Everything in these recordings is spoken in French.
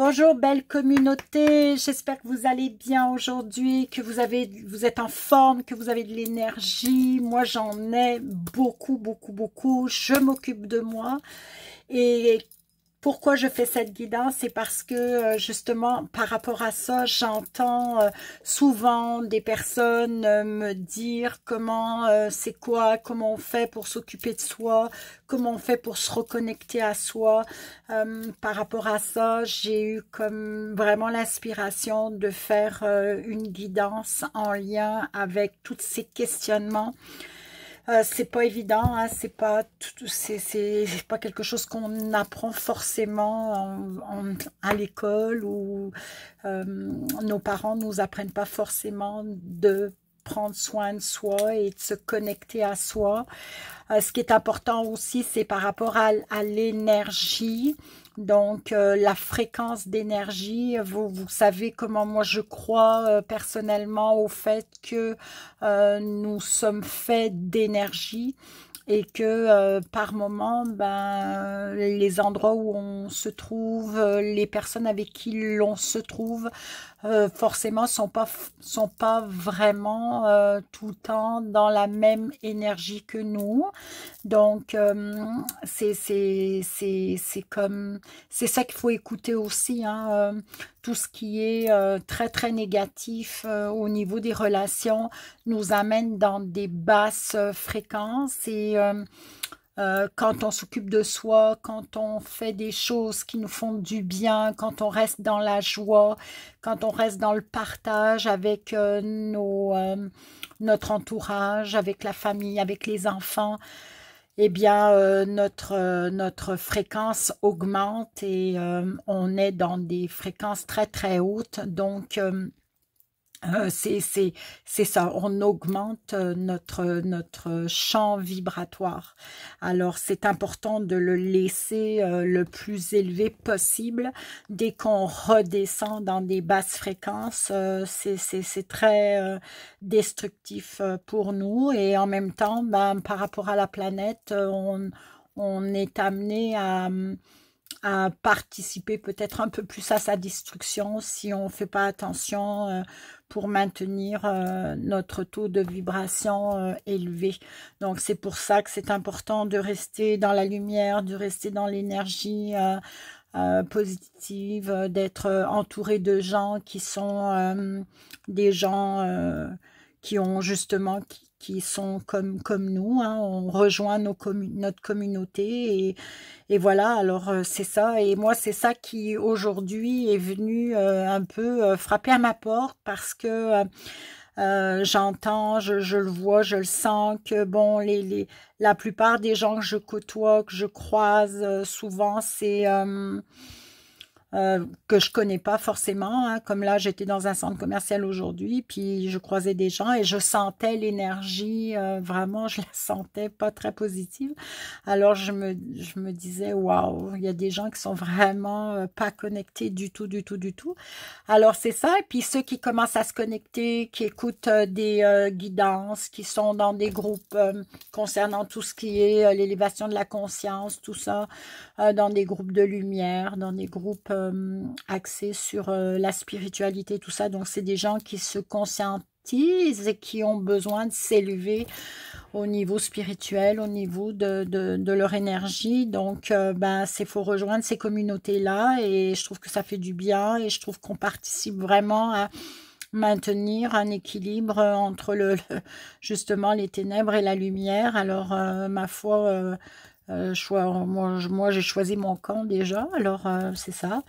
Bonjour belle communauté, j'espère que vous allez bien aujourd'hui, que vous êtes en forme, que vous avez de l'énergie. Moi j'en ai beaucoup, beaucoup, beaucoup. Je m'occupe de moi et pourquoi je fais cette guidance, c'est parce que justement par rapport à ça, j'entends souvent des personnes me dire comment on fait pour s'occuper de soi, comment on fait pour se reconnecter à soi. Par rapport à ça, j'ai eu comme vraiment l'inspiration de faire une guidance en lien avec tous ces questionnements. C'est pas évident, hein, c'est pas quelque chose qu'on apprend forcément à l'école ou nos parents nous apprennent pas forcément de prendre soin de soi et de se connecter à soi. Ce qui est important aussi, c'est par rapport à l'énergie. Donc, la fréquence d'énergie, vous savez comment moi je crois personnellement au fait que nous sommes faits d'énergie et que par moment, ben, les endroits où on se trouve, les personnes avec qui l'on se trouve, forcément sont pas vraiment tout le temps dans la même énergie que nous. Donc c'est ça qu'il faut écouter aussi, hein, tout ce qui est très très négatif au niveau des relations nous amène dans des basses fréquences et quand on s'occupe de soi, quand on fait des choses qui nous font du bien, quand on reste dans la joie, quand on reste dans le partage avec notre entourage, avec la famille, avec les enfants, eh bien, notre fréquence augmente et on est dans des fréquences très très hautes. Donc, c'est ça, on augmente notre champ vibratoire. Alors, c'est important de le laisser le plus élevé possible. Dès qu'on redescend dans des basses fréquences, c'est très destructif pour nous. Et en même temps, ben, par rapport à la planète, on est amené à participer peut-être un peu plus à sa destruction si on ne fait pas attention pour maintenir notre taux de vibration élevé. Donc c'est pour ça que c'est important de rester dans la lumière, de rester dans l'énergie positive, d'être entouré de gens qui sont des gens qui ont justement qui sont comme nous, hein. On rejoint notre communauté et voilà, alors c'est ça. Et moi, c'est ça qui aujourd'hui est venu un peu frapper à ma porte parce que j'entends, je le vois, je le sens que bon, la plupart des gens que je côtoie, que je croise souvent, c'est que je connais pas forcément, hein. Comme là, j'étais dans un centre commercial aujourd'hui, puis je croisais des gens et je sentais l'énergie, vraiment, je la sentais pas très positive. Alors, je me disais, waouh, il y a des gens qui sont vraiment pas connectés du tout, du tout, du tout. Alors, c'est ça. Et puis, ceux qui commencent à se connecter, qui écoutent des guidances, qui sont dans des groupes concernant tout ce qui est l'élévation de la conscience, tout ça, dans des groupes de lumière, dans des groupes axés sur la spiritualité, tout ça. Donc, c'est des gens qui se conscientisent et qui ont besoin de s'élever au niveau spirituel, au niveau de leur énergie. Donc, ben, faut rejoindre ces communautés-là et je trouve que ça fait du bien et je trouve qu'on participe vraiment à maintenir un équilibre entre justement les ténèbres et la lumière. Alors, ma foi, moi j'ai choisi mon camp déjà, alors c'est ça.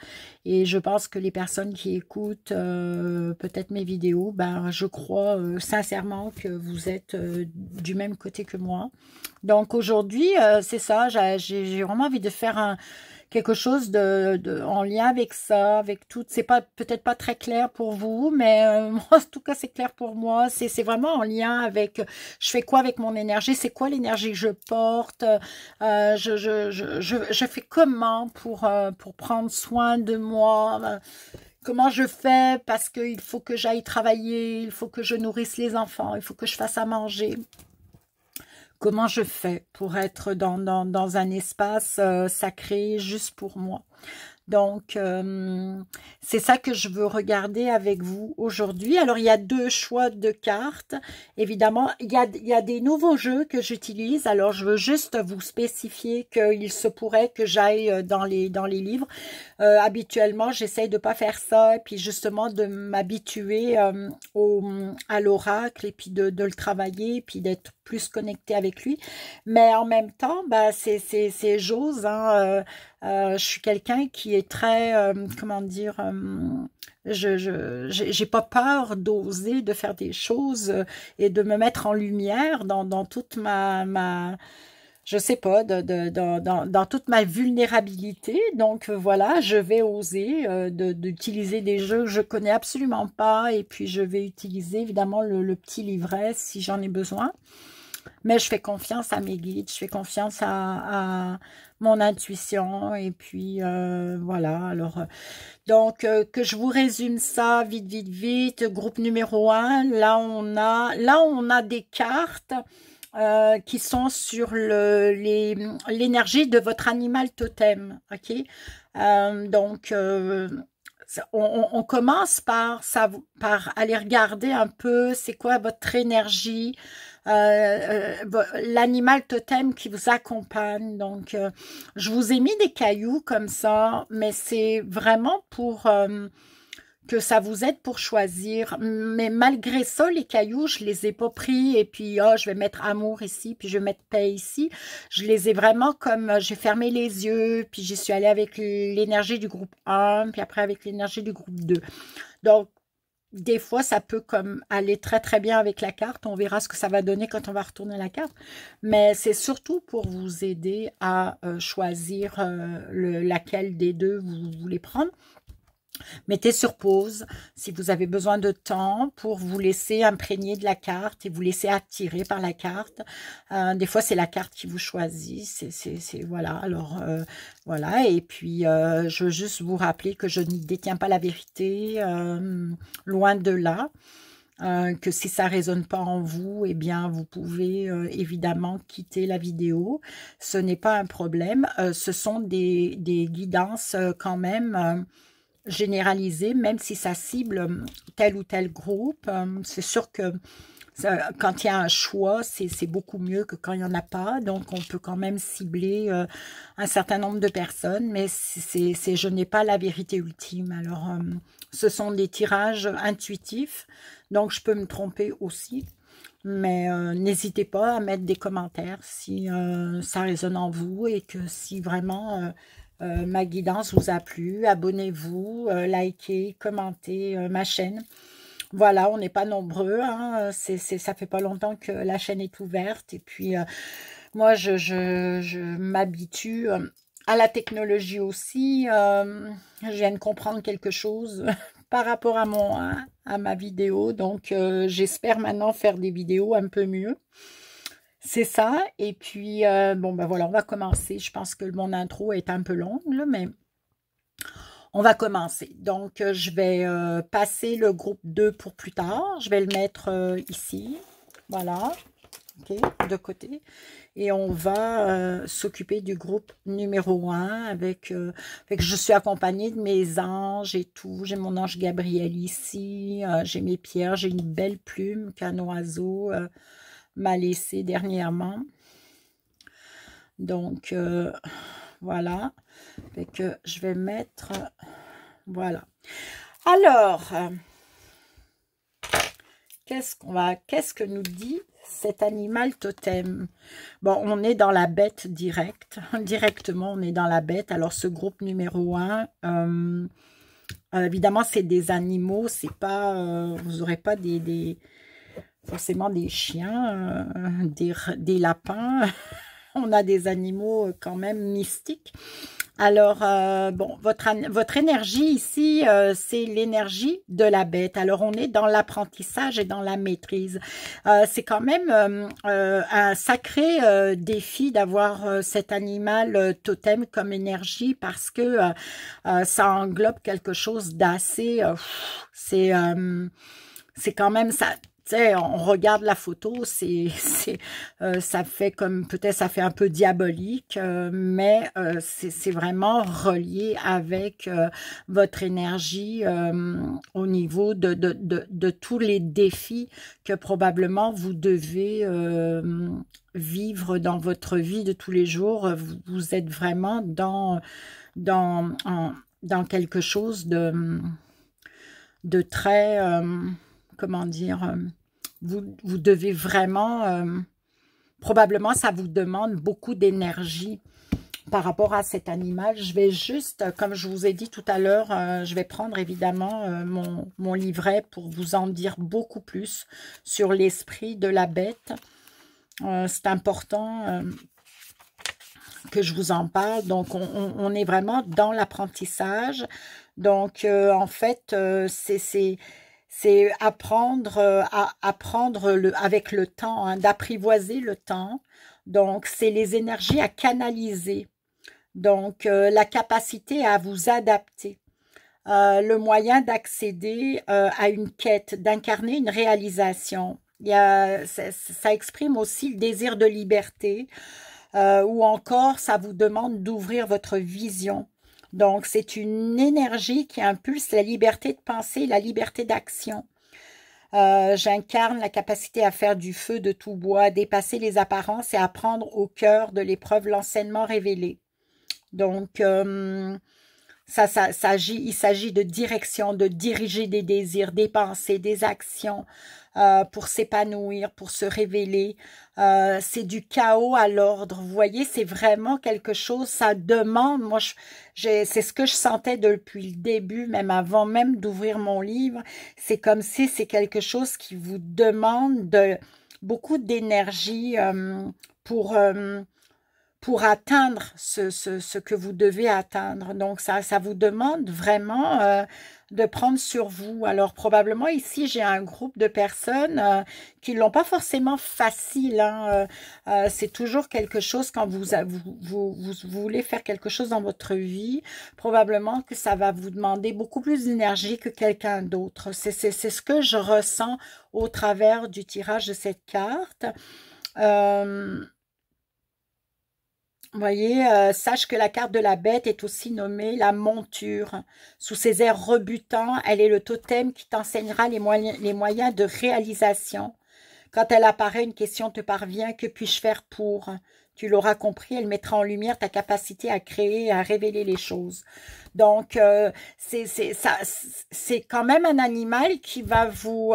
Et je pense que les personnes qui écoutent peut-être mes vidéos, ben, je crois sincèrement que vous êtes du même côté que moi. Donc aujourd'hui, c'est ça, j'ai vraiment envie de faire quelque chose en lien avec ça, avec tout. C'est pas peut-être pas très clair pour vous, mais moi, en tout cas, c'est clair pour moi. C'est vraiment en lien avec je fais quoi avec mon énergie, c'est quoi l'énergie que je porte, je fais comment pour prendre soin de moi, comment je fais parce qu'il faut que j'aille travailler, il faut que je nourrisse les enfants, il faut que je fasse à manger. Comment je fais pour être dans un espace sacré juste pour moi? Donc, c'est ça que je veux regarder avec vous aujourd'hui. Alors, il y a deux choix de cartes. Évidemment, il y a des nouveaux jeux que j'utilise. Alors, je veux juste vous spécifier qu'il se pourrait que j'aille dans les livres. Habituellement, j'essaye de pas faire ça et puis justement de m'habituer à l'oracle et puis de le travailler et puis d'être plus connecté avec lui. Mais en même temps, bah, c'est j'ose, hein, je suis quelqu'un qui est très, comment dire, j'ai pas peur d'oser, de faire des choses et de me mettre en lumière dans toute je sais pas, dans toute ma vulnérabilité. Donc voilà, je vais oser d'utiliser des jeux que je connais absolument pas et puis je vais utiliser évidemment le petit livret si j'en ai besoin. Mais je fais confiance à mes guides, je fais confiance à mon intuition et puis voilà. Alors donc que je vous résume ça vite. Groupe numéro un, là on a des cartes qui sont sur l'énergie de votre animal totem, ok? Donc on commence par aller regarder un peu c'est quoi votre énergie, l'animal totem qui vous accompagne. Donc, je vous ai mis des cailloux comme ça, mais c'est vraiment pour que ça vous aide pour choisir. Mais malgré ça, les cailloux, je les ai pas pris et puis je vais mettre amour ici, puis je vais mettre paix ici. Je les ai vraiment comme, j'ai fermé les yeux, puis j'y suis allée avec l'énergie du groupe 1, puis après avec l'énergie du groupe 2. Donc, des fois, ça peut comme aller très bien avec la carte. On verra ce que ça va donner quand on va retourner la carte. Mais c'est surtout pour vous aider à choisir laquelle des deux vous voulez prendre. Mettez sur pause si vous avez besoin de temps pour vous laisser imprégner de la carte et vous laisser attirer par la carte. Des fois, c'est la carte qui vous choisit. Voilà. Alors, voilà. Et puis, je veux juste vous rappeler que je ne détiens pas la vérité, loin de là. Que si ça résonne pas en vous, eh bien, vous pouvez évidemment quitter la vidéo. Ce n'est pas un problème. Ce sont des guidances quand même généralisé, même si ça cible tel ou tel groupe. C'est sûr que quand il y a un choix, c'est beaucoup mieux que quand il n'y en a pas. Donc, on peut quand même cibler un certain nombre de personnes, mais je n'ai pas la vérité ultime. Alors, ce sont des tirages intuitifs, donc je peux me tromper aussi. Mais n'hésitez pas à mettre des commentaires si ça résonne en vous et que si vraiment ma guidance vous a plu. Abonnez-vous, likez, commentez ma chaîne. Voilà, on n'est pas nombreux, hein, ça fait pas longtemps que la chaîne est ouverte. Et puis, moi, je m'habitue à la technologie aussi. Je viens de comprendre quelque chose par rapport à ma vidéo. Donc, j'espère maintenant faire des vidéos un peu mieux. C'est ça. Et puis, bon, ben voilà, on va commencer. Je pense que mon intro est un peu longue, là, mais on va commencer. Donc, je vais passer le groupe 2 pour plus tard. Je vais le mettre ici. Voilà. OK, de côté. Et on va s'occuper du groupe numéro 1 avec je suis accompagnée de mes anges et tout. J'ai mon ange Gabriel ici. J'ai mes pierres. J'ai une belle plume qu'un oiseau m'a laissé dernièrement. Donc, voilà. Fait que je vais mettre... voilà. Alors, qu'est-ce que nous dit cet animal totem? Bon, on est dans la bête directe. Directement, on est dans la bête. Alors, ce groupe numéro 1... évidemment, c'est des animaux. C'est pas... vous n'aurez pas forcément des chiens, des lapins. On a des animaux quand même mystiques. Alors, bon, votre énergie ici, c'est l'énergie de la bête. Alors, on est dans l'apprentissage et dans la maîtrise. C'est quand même un sacré défi d'avoir cet animal totem comme énergie parce que ça englobe quelque chose d'assez... c'est quand même ça... sais, on regarde la photo, ça fait comme, peut-être ça fait un peu diabolique, mais c'est vraiment relié avec votre énergie au niveau de tous les défis que probablement vous devez vivre dans votre vie de tous les jours. Vous êtes vraiment dans quelque chose de très, comment dire, vous devez vraiment, probablement ça vous demande beaucoup d'énergie par rapport à cet animal. Je vais juste, comme je vous ai dit tout à l'heure, je vais prendre évidemment mon livret pour vous en dire beaucoup plus sur l'esprit de la bête. C'est important que je vous en parle. Donc, on est vraiment dans l'apprentissage. Donc, en fait, c'est apprendre à apprendre avec le temps, hein, d'apprivoiser le temps. Donc, c'est les énergies à canaliser. Donc, la capacité à vous adapter. Le moyen d'accéder à une quête, d'incarner une réalisation. Ça exprime aussi le désir de liberté, ou encore ça vous demande d'ouvrir votre vision. Donc, c'est une énergie qui impulse la liberté de penser, la liberté d'action. J'incarne la capacité à faire du feu de tout bois, à dépasser les apparences et à prendre au cœur de l'épreuve l'enseignement révélé. Donc, il s'agit de direction, de diriger des désirs, des pensées, des actions pour s'épanouir, pour se révéler. C'est du chaos à l'ordre. Vous voyez, c'est vraiment quelque chose, ça demande, moi, c'est ce que je sentais depuis le début, même avant même d'ouvrir mon livre. C'est comme si c'est quelque chose qui vous demande beaucoup d'énergie pour atteindre ce que vous devez atteindre. Donc, ça vous demande vraiment de prendre sur vous. Alors, probablement, ici, j'ai un groupe de personnes qui ne l'ont pas forcément facile. Hein. C'est toujours quelque chose, quand vous voulez faire quelque chose dans votre vie, probablement que ça va vous demander beaucoup plus d'énergie que quelqu'un d'autre. C'est ce que je ressens au travers du tirage de cette carte. Vous voyez, sache que la carte de la bête est aussi nommée la monture. Sous ses airs rebutants, elle est le totem qui t'enseignera les moyens de réalisation. Quand elle apparaît, une question te parvient, que puis-je faire pour? Tu l'auras compris, elle mettra en lumière ta capacité à créer et à révéler les choses. Donc, c'est quand même un animal qui va vous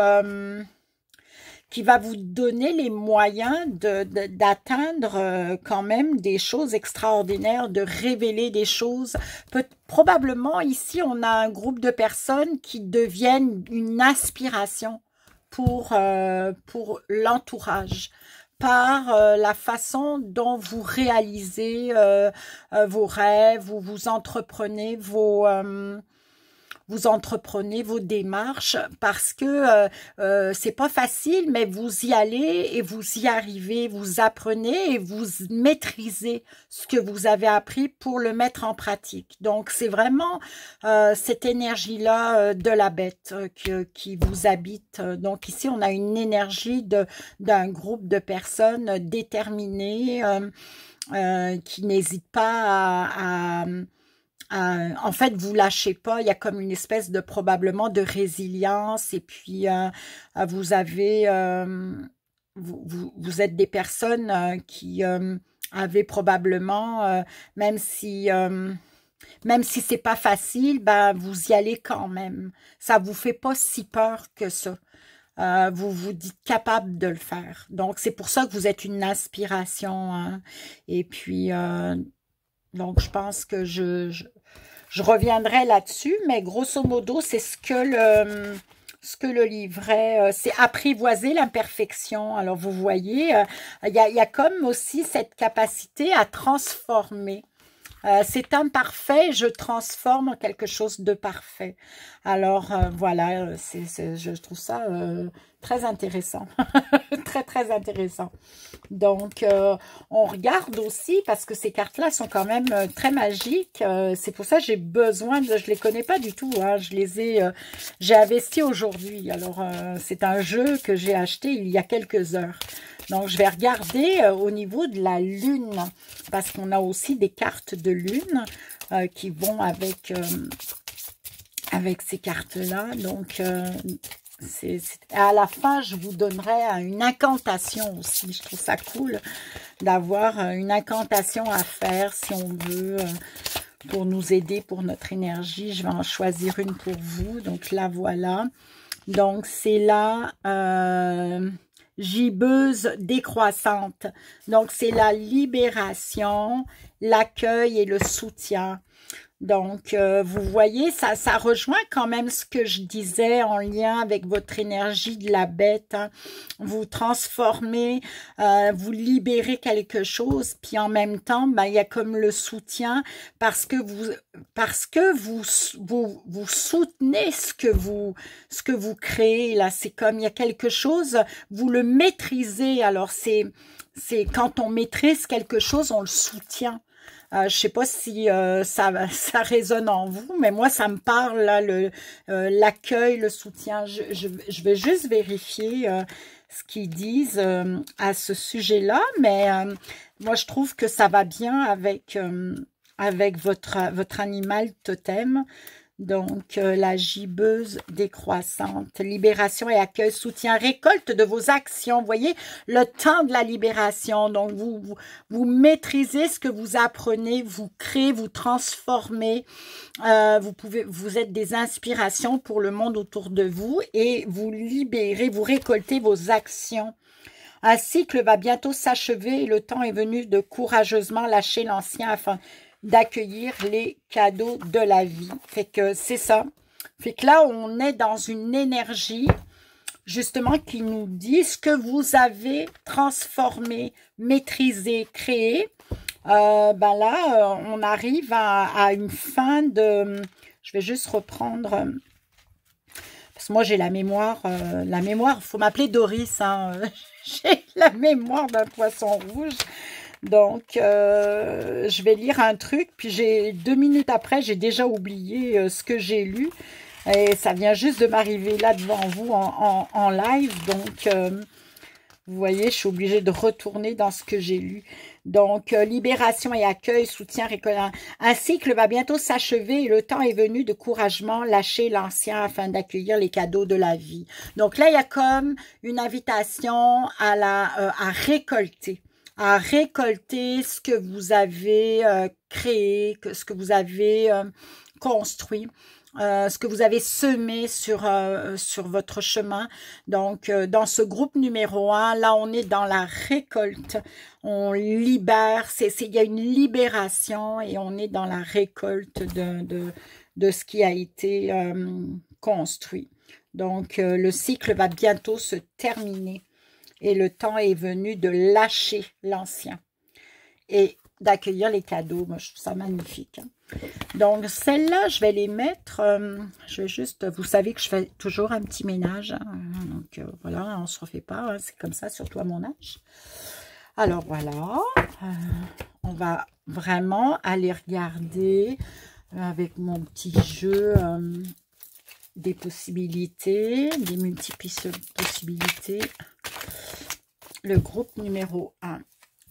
donner les moyens d'atteindre quand même des choses extraordinaires, de révéler des choses. Probablement, ici, on a un groupe de personnes qui deviennent une aspiration pour l'entourage, par la façon dont vous réalisez vos rêves, ou vous entreprenez vos démarches, parce que c'est pas facile, mais vous y allez et vous y arrivez, vous apprenez et vous maîtrisez ce que vous avez appris pour le mettre en pratique. Donc, c'est vraiment cette énergie-là de la bête qui vous habite. Donc, ici, on a une énergie d'un groupe de personnes déterminées qui n'hésitent pas en fait, vous lâchez pas, il y a comme une espèce de probablement de résilience, et puis vous avez, vous êtes des personnes qui avez probablement, même si c'est pas facile, ben vous y allez quand même. Ça vous fait pas si peur que ça. Vous vous dites capable de le faire. Donc, c'est pour ça que vous êtes une inspiration. Hein. Et puis, donc, je pense que je reviendrai là-dessus, mais grosso modo, c'est ce que le livret, c'est apprivoiser l'imperfection. Alors, vous voyez, il y a comme aussi cette capacité à transformer. C'est imparfait, je transforme en quelque chose de parfait. Alors, voilà, je trouve ça très intéressant. Très, très intéressant. Donc, on regarde aussi, parce que ces cartes-là sont quand même très magiques. C'est pour ça que j'ai besoin de... Je les connais pas du tout, hein, je les ai... j'ai investi aujourd'hui. Alors, c'est un jeu que j'ai acheté il y a quelques heures. Donc, je vais regarder au niveau de la lune, parce qu'on a aussi des cartes de lune qui vont avec ces cartes-là. Donc, à la fin, je vous donnerai une incantation aussi. Je trouve ça cool d'avoir une incantation à faire si on veut, pour nous aider pour notre énergie. Je vais en choisir une pour vous. Donc, la voilà. Donc, c'est la gibbeuse décroissante. Donc, c'est la libération, l'accueil et le soutien. Donc, vous voyez, ça rejoint quand même ce que je disais en lien avec votre énergie de la bête. Hein. Vous transformez, vous libérez quelque chose, puis en même temps, ben, il y a comme le soutien parce que vous soutenez ce que vous créez. Là, c'est comme il y a quelque chose, vous le maîtrisez. Alors, c'est quand on maîtrise quelque chose, on le soutient. Je ne sais pas si ça résonne en vous, mais moi, ça me parle, là, l'accueil, le soutien. Je vais juste vérifier ce qu'ils disent à ce sujet-là, mais moi, je trouve que ça va bien avec votre animal totem. Donc, la gibbeuse décroissante, libération et accueil, soutien, récolte de vos actions. Vous voyez, le temps de la libération. Donc, vous maîtrisez ce que vous apprenez, vous créez, vous transformez. Vous êtes des inspirations pour le monde autour de vous et vous libérez, vous récoltez vos actions. Un cycle va bientôt s'achever et le temps est venu de courageusement lâcher l'ancien afin d'accueillir les cadeaux de la vie. Fait que c'est ça. Fait que là, on est dans une énergie, justement, qui nous dit ce que vous avez transformé, maîtrisé, créé. Ben là, on arrive à une fin de... Je vais juste reprendre... Parce que moi, j'ai la mémoire, il faut m'appeler Doris, hein. J'ai la mémoire d'un poisson rouge. Donc, je vais lire un truc, puis 2 minutes après, j'ai déjà oublié ce que j'ai lu. Et ça vient juste de m'arriver là devant vous en live. Donc, vous voyez, je suis obligée de retourner dans ce que j'ai lu. Donc, libération et accueil, soutien, récolte. Un cycle va bientôt s'achever et le temps est venu de courageusement lâcher l'ancien afin d'accueillir les cadeaux de la vie. Donc là, il y a comme une invitation à récolter. À récolter ce que vous avez créé, ce que vous avez construit, ce que vous avez semé sur votre chemin. Donc, dans ce groupe numéro 1, là, on est dans la récolte. On libère, il y a une libération et on est dans la récolte de ce qui a été construit. Donc, le cycle va bientôt se terminer. Et le temps est venu de lâcher l'ancien et d'accueillir les cadeaux. Moi, je trouve ça magnifique. Hein. Donc, celles-là, je vais les mettre. Je vais juste... Vous savez que je fais toujours un petit ménage. Hein. Donc, voilà, on ne se refait pas. Hein. C'est comme ça, surtout à mon âge. Alors, voilà. On va vraiment aller regarder avec mon petit jeu des possibilités, des multiples possibilités. Le groupe numéro 1.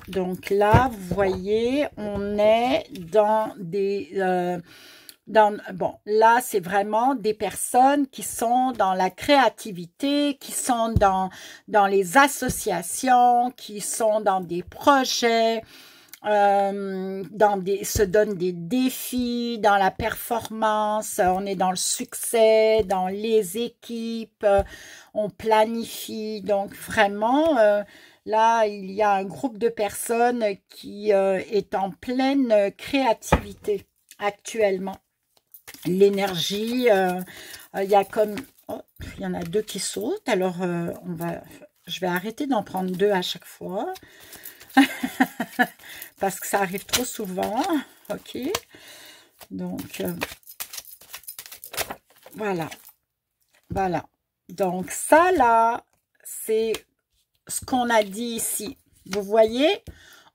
Donc là, vous voyez, on est dans des... bon, là, c'est vraiment des personnes qui sont dans la créativité, qui sont dans les associations, qui sont dans des projets, se donnent des défis, dans la performance, on est dans le succès, dans les équipes, on planifie. Donc vraiment, là, il y a un groupe de personnes qui est en pleine créativité actuellement. L'énergie, il y a comme... Oh, il y en a 2 qui sautent, alors je vais arrêter d'en prendre 2 à chaque fois. Parce que ça arrive trop souvent. Ok. Donc, voilà. Voilà. Donc, ça, là, c'est ce qu'on a dit ici. Vous voyez,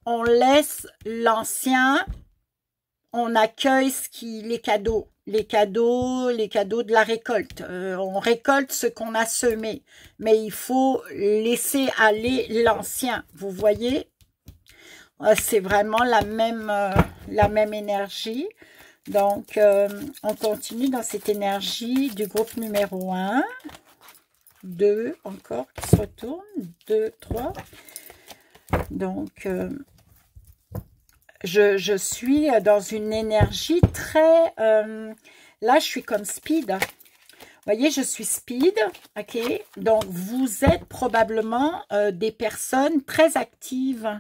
on laisse l'ancien, on accueille les cadeaux. Les cadeaux de la récolte. On récolte ce qu'on a semé. Mais il faut laisser aller l'ancien. Vous voyez, c'est vraiment la même énergie. Donc, on continue dans cette énergie du groupe numéro 1. 2 encore qui se retournent. 2, 3. Donc, je suis dans une énergie très... là, je suis comme speed. Vous voyez, je suis speed. OK? Donc, vous êtes probablement des personnes très actives.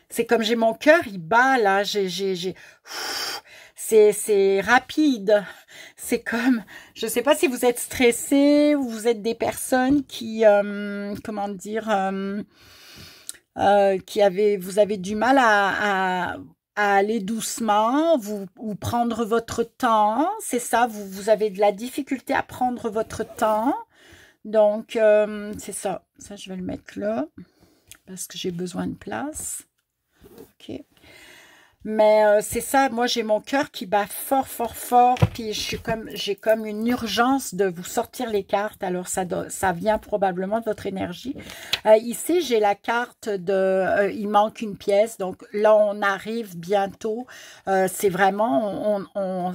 C'est comme j'ai mon cœur, il bat là. C'est rapide. C'est comme... Je ne sais pas si vous êtes stressé ou vous êtes des personnes qui... comment dire... vous avez du mal à aller doucement, ou prendre votre temps, c'est ça, vous avez de la difficulté à prendre votre temps, donc c'est ça, je vais le mettre là, parce que j'ai besoin de place, ok. Mais c'est ça, moi j'ai mon cœur qui bat fort, fort, fort, puis j'ai comme une urgence de vous sortir les cartes, alors ça vient probablement de votre énergie. Ici, j'ai la carte de il manque une pièce, donc là on arrive bientôt, c'est vraiment,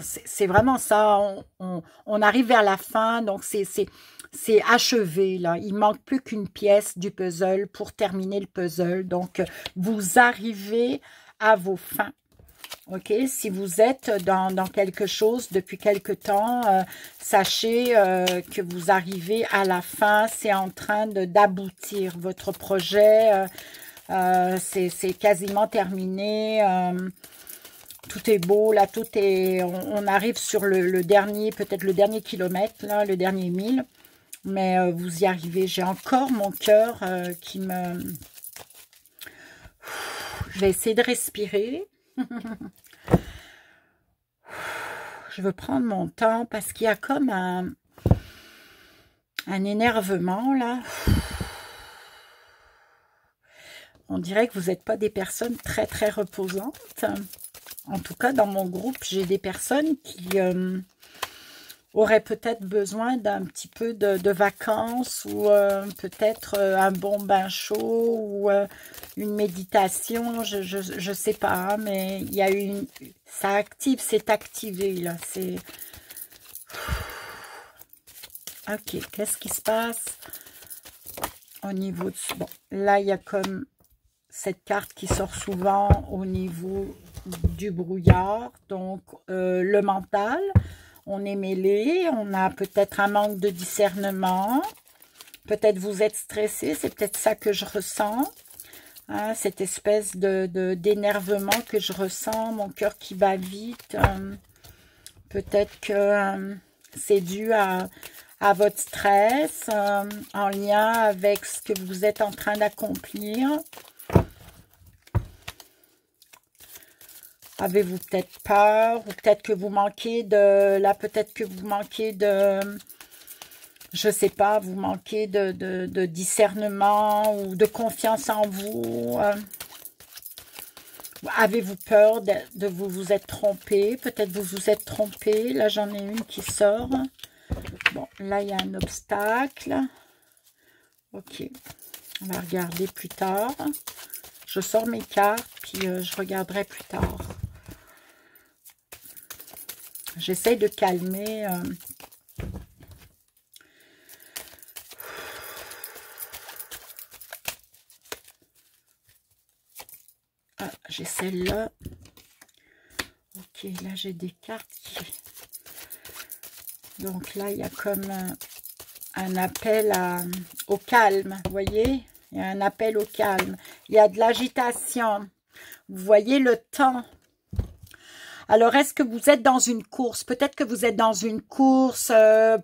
c'est vraiment ça, on arrive vers la fin, donc c'est achevé là, il manque plus qu'une pièce du puzzle pour terminer le puzzle, donc vous arrivez à vos fins. Ok, si vous êtes dans quelque chose depuis quelque temps, sachez que vous arrivez à la fin, c'est en train d'aboutir. Votre projet, c'est quasiment terminé. Tout est beau, là, on arrive sur le dernier, peut-être le dernier kilomètre, là, le dernier 1000. Mais vous y arrivez. J'ai encore mon cœur qui me... Je vais essayer de respirer. Je veux prendre mon temps parce qu'il y a comme un énervement là. On dirait que vous n'êtes pas des personnes très très reposantes. En tout cas, dans mon groupe, j'ai des personnes qui auraient peut-être besoin d'un petit peu de vacances, ou peut-être un bon bain chaud, ou une méditation, je sais pas, hein, mais il y a ça active, c'est activé là, c'est... Ok, qu'est-ce qui se passe au niveau de... Bon, là, il y a comme cette carte qui sort souvent au niveau du brouillard, donc le mental, on est mêlé, on a peut-être un manque de discernement, peut-être vous êtes stressé, c'est peut-être ça que je ressens, hein, cette espèce d'énervement que je ressens, mon cœur qui bat vite, peut-être que c'est dû à votre stress, en lien avec ce que vous êtes en train d'accomplir. Avez-vous peut-être peur, ou peut-être que vous manquez de... Là, peut-être que vous manquez de... Je sais pas, vous manquez de discernement ou de confiance en vous. Avez-vous peur de vous être trompé? Peut-être vous vous êtes trompé. Là, j'en ai une qui sort. Bon, là, il y a un obstacle. Ok, on va regarder plus tard. Je sors mes cartes, puis je regarderai plus tard. J'essaie de calmer. Ah, j'ai celle-là. Ok, là j'ai des cartes qui... Donc là, il y a comme un appel au calme, vous voyez? Il y a un appel au calme. Il y a de l'agitation. Vous voyez le temps. Alors, est-ce que vous êtes dans une course? Peut-être que vous êtes dans une course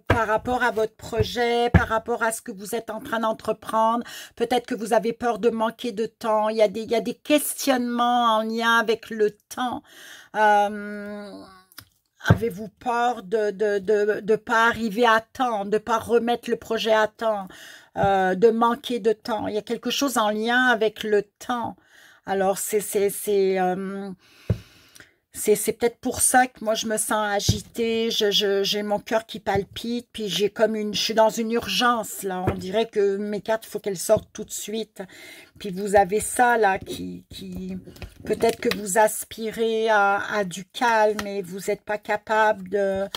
par rapport à votre projet, par rapport à ce que vous êtes en train d'entreprendre. Peut-être que vous avez peur de manquer de temps. Il y a des questionnements en lien avec le temps. Avez-vous peur de pas arriver à temps, de pas remettre le projet à temps? de manquer de temps. Il y a quelque chose en lien avec le temps. Alors, c'est peut-être pour ça que moi je me sens agitée, j'ai mon cœur qui palpite, puis je suis dans une urgence là. On dirait que mes cartes, il faut qu'elles sortent tout de suite. Puis vous avez ça là peut-être que vous aspirez à du calme et vous n'êtes pas capable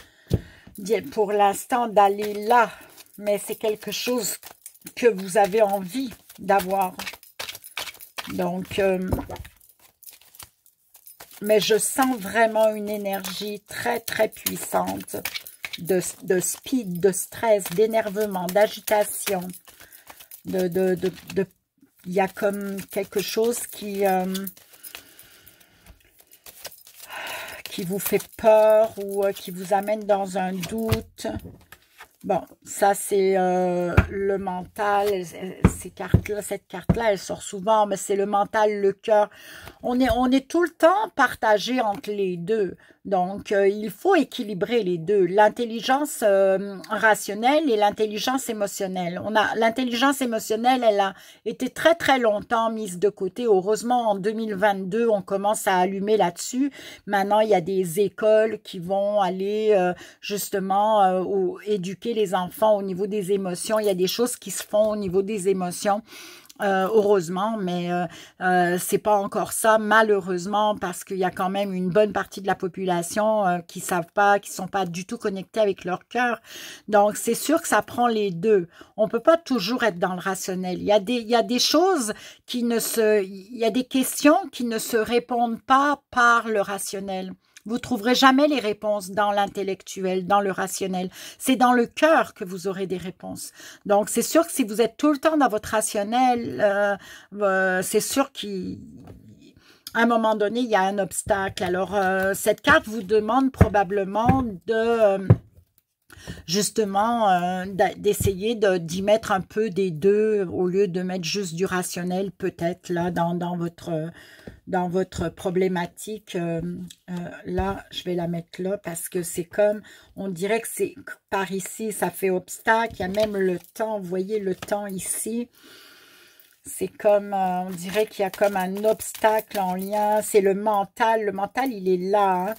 pour l'instant d'aller là. Mais c'est quelque chose que vous avez envie d'avoir. Donc mais je sens vraiment une énergie très, très puissante de speed, de stress, d'énervement, d'agitation. Il y a comme quelque chose qui vous fait peur ou qui vous amène dans un doute. Bon, ça c'est le mental, ces cartes-là, cette carte-là, elle sort souvent, mais c'est le mental, le cœur. On est tout le temps partagé entre les deux. Donc, il faut équilibrer les deux, l'intelligence rationnelle et l'intelligence émotionnelle. L'intelligence émotionnelle, elle a été très très longtemps mise de côté. Heureusement, en 2022, on commence à allumer là-dessus. Maintenant, il y a des écoles qui vont aller justement éduquer les enfants au niveau des émotions. Il y a des choses qui se font au niveau des émotions. Heureusement, mais c'est pas encore ça, malheureusement, parce qu'il y a quand même une bonne partie de la population qui savent pas, qui sont pas du tout connectés avec leur cœur. Donc, c'est sûr que ça prend les deux. On peut pas toujours être dans le rationnel. Il y a des choses il y a des questions qui ne se répondent pas par le rationnel. Vous trouverez jamais les réponses dans l'intellectuel, dans le rationnel. C'est dans le cœur que vous aurez des réponses. Donc, c'est sûr que si vous êtes tout le temps dans votre rationnel, c'est sûr qu'à un moment donné, il y a un obstacle. Alors, cette carte vous demande probablement de justement d'essayer d'y mettre un peu des deux au lieu de mettre juste du rationnel peut-être là dans votre problématique. Là, je vais la mettre là parce que c'est comme, on dirait que c'est par ici, ça fait obstacle. Il y a même le temps, vous voyez le temps ici. C'est comme, on dirait qu'il y a comme un obstacle en lien. C'est le mental. Le mental, il est là, hein.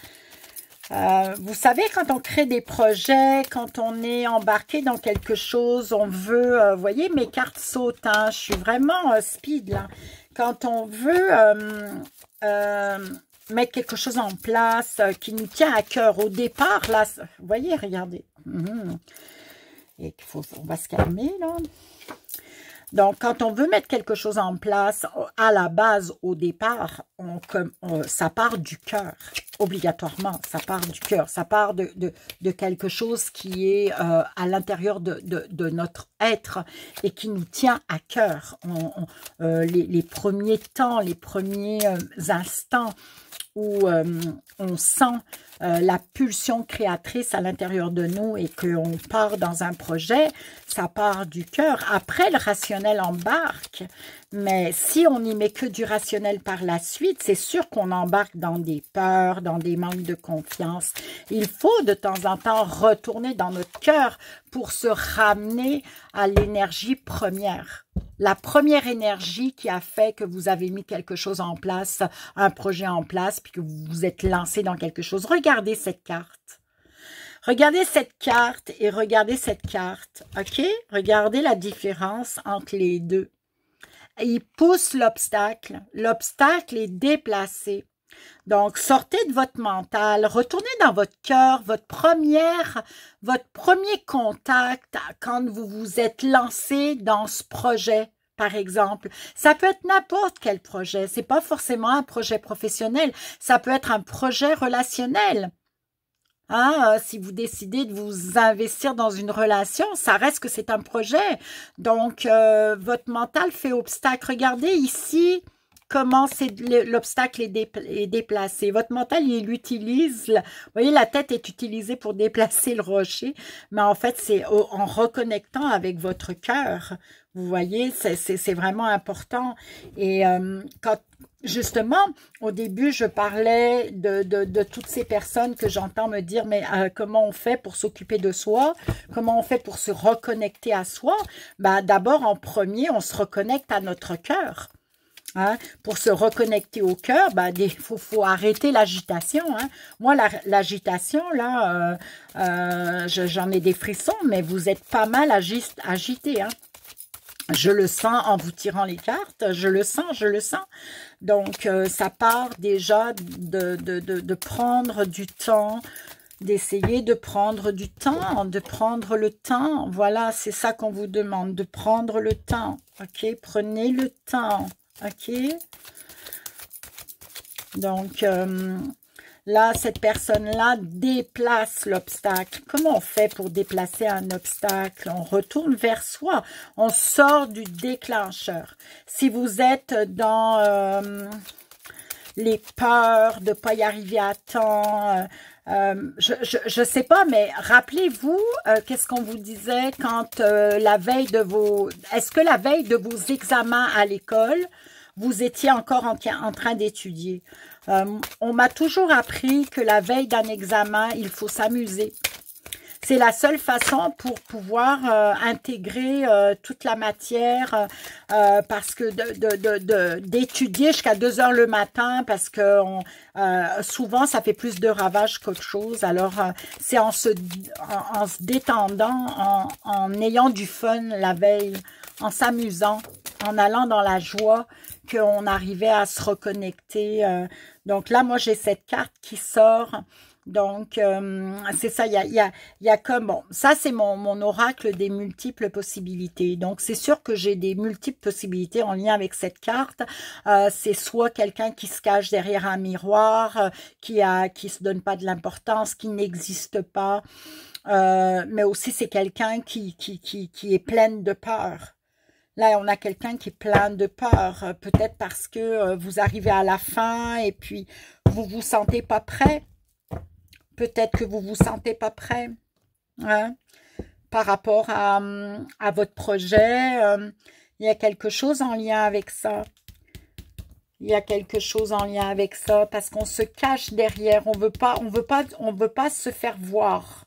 Vous savez, quand on crée des projets, quand on est embarqué dans quelque chose, on veut, vous voyez, mes cartes sautent, hein, je suis vraiment speed là. Quand on veut mettre quelque chose en place qui nous tient à cœur au départ, là, vous voyez, regardez. Et on va se calmer là. Donc, quand on veut mettre quelque chose en place, à la base, au départ, ça part du cœur, obligatoirement, ça part du cœur, ça part de quelque chose qui est à l'intérieur de notre être et qui nous tient à cœur. Les premiers temps, les premiers instants où on sent la pulsion créatrice à l'intérieur de nous et qu'on part dans un projet, ça part du cœur. Après, le rationnel embarque, mais si on n'y met que du rationnel par la suite, c'est sûr qu'on embarque dans des peurs, dans des manques de confiance. Il faut de temps en temps retourner dans notre cœur pour se ramener à l'énergie première. La première énergie qui a fait que vous avez mis quelque chose en place, un projet en place, puis que vous vous êtes lancé dans quelque chose. Regardez cette carte. Regardez cette carte et regardez cette carte. OK? Regardez la différence entre les deux. Il pousse l'obstacle. L'obstacle est déplacé. Donc, sortez de votre mental, retournez dans votre cœur, votre premier contact quand vous vous êtes lancé dans ce projet, par exemple. Ça peut être n'importe quel projet, c'est pas forcément un projet professionnel, ça peut être un projet relationnel. Hein, si vous décidez de vous investir dans une relation, ça reste que c'est un projet. Donc, votre mental fait obstacle. Regardez ici, comment l'obstacle est déplacé. Votre mental, il utilise, vous voyez, la tête est utilisée pour déplacer le rocher, mais en fait, c'est en reconnectant avec votre cœur. Vous voyez, c'est vraiment important. Et quand justement, au début, je parlais de toutes ces personnes que j'entends me dire, mais comment on fait pour s'occuper de soi? Comment on fait pour se reconnecter à soi? Ben, d'abord, en premier, on se reconnecte à notre cœur. Hein? Pour se reconnecter au cœur, ben, faut arrêter l'agitation. Hein? Moi, l'agitation, là, j'en ai des frissons, mais vous êtes pas mal agité. Hein? Je le sens en vous tirant les cartes, je le sens, je le sens. Donc, ça part déjà de prendre du temps, d'essayer de prendre du temps, de prendre le temps. Voilà, c'est ça qu'on vous demande, de prendre le temps. OK, prenez le temps. OK. Donc, là, cette personne-là déplace l'obstacle. Comment on fait pour déplacer un obstacle? On retourne vers soi. On sort du déclencheur. Si vous êtes dans les peurs de ne pas y arriver à temps, je ne sais pas, mais rappelez-vous, qu'est-ce qu'on vous disait quand la veille de vos... Est-ce que la veille de vos examens à l'école, vous étiez encore en train d'étudier? On m'a toujours appris que la veille d'un examen, il faut s'amuser. C'est la seule façon pour pouvoir intégrer toute la matière, parce que d'étudier jusqu'à 2 heures le matin, parce que souvent, ça fait plus de ravages qu'autre chose. Alors, c'est en se détendant, en ayant du fun la veille, en s'amusant, en allant dans la joie, qu'on arrivait à se reconnecter. Donc là, moi, j'ai cette carte qui sort. Donc, c'est ça, il y a comme... Bon, ça, c'est mon oracle des multiples possibilités. Donc, c'est sûr que j'ai des multiples possibilités en lien avec cette carte. C'est soit quelqu'un qui se cache derrière un miroir, qui se donne pas de l'importance, qui n'existe pas. Mais aussi, c'est quelqu'un qui est pleine de peur. Là, on a quelqu'un qui est plein de peur, peut-être parce que vous arrivez à la fin et puis vous vous sentez pas prêt. Peut-être que vous vous sentez pas prêt, hein, par rapport à votre projet. Il y a quelque chose en lien avec ça. Il y a quelque chose en lien avec ça parce qu'on se cache derrière. On veut pas se faire voir.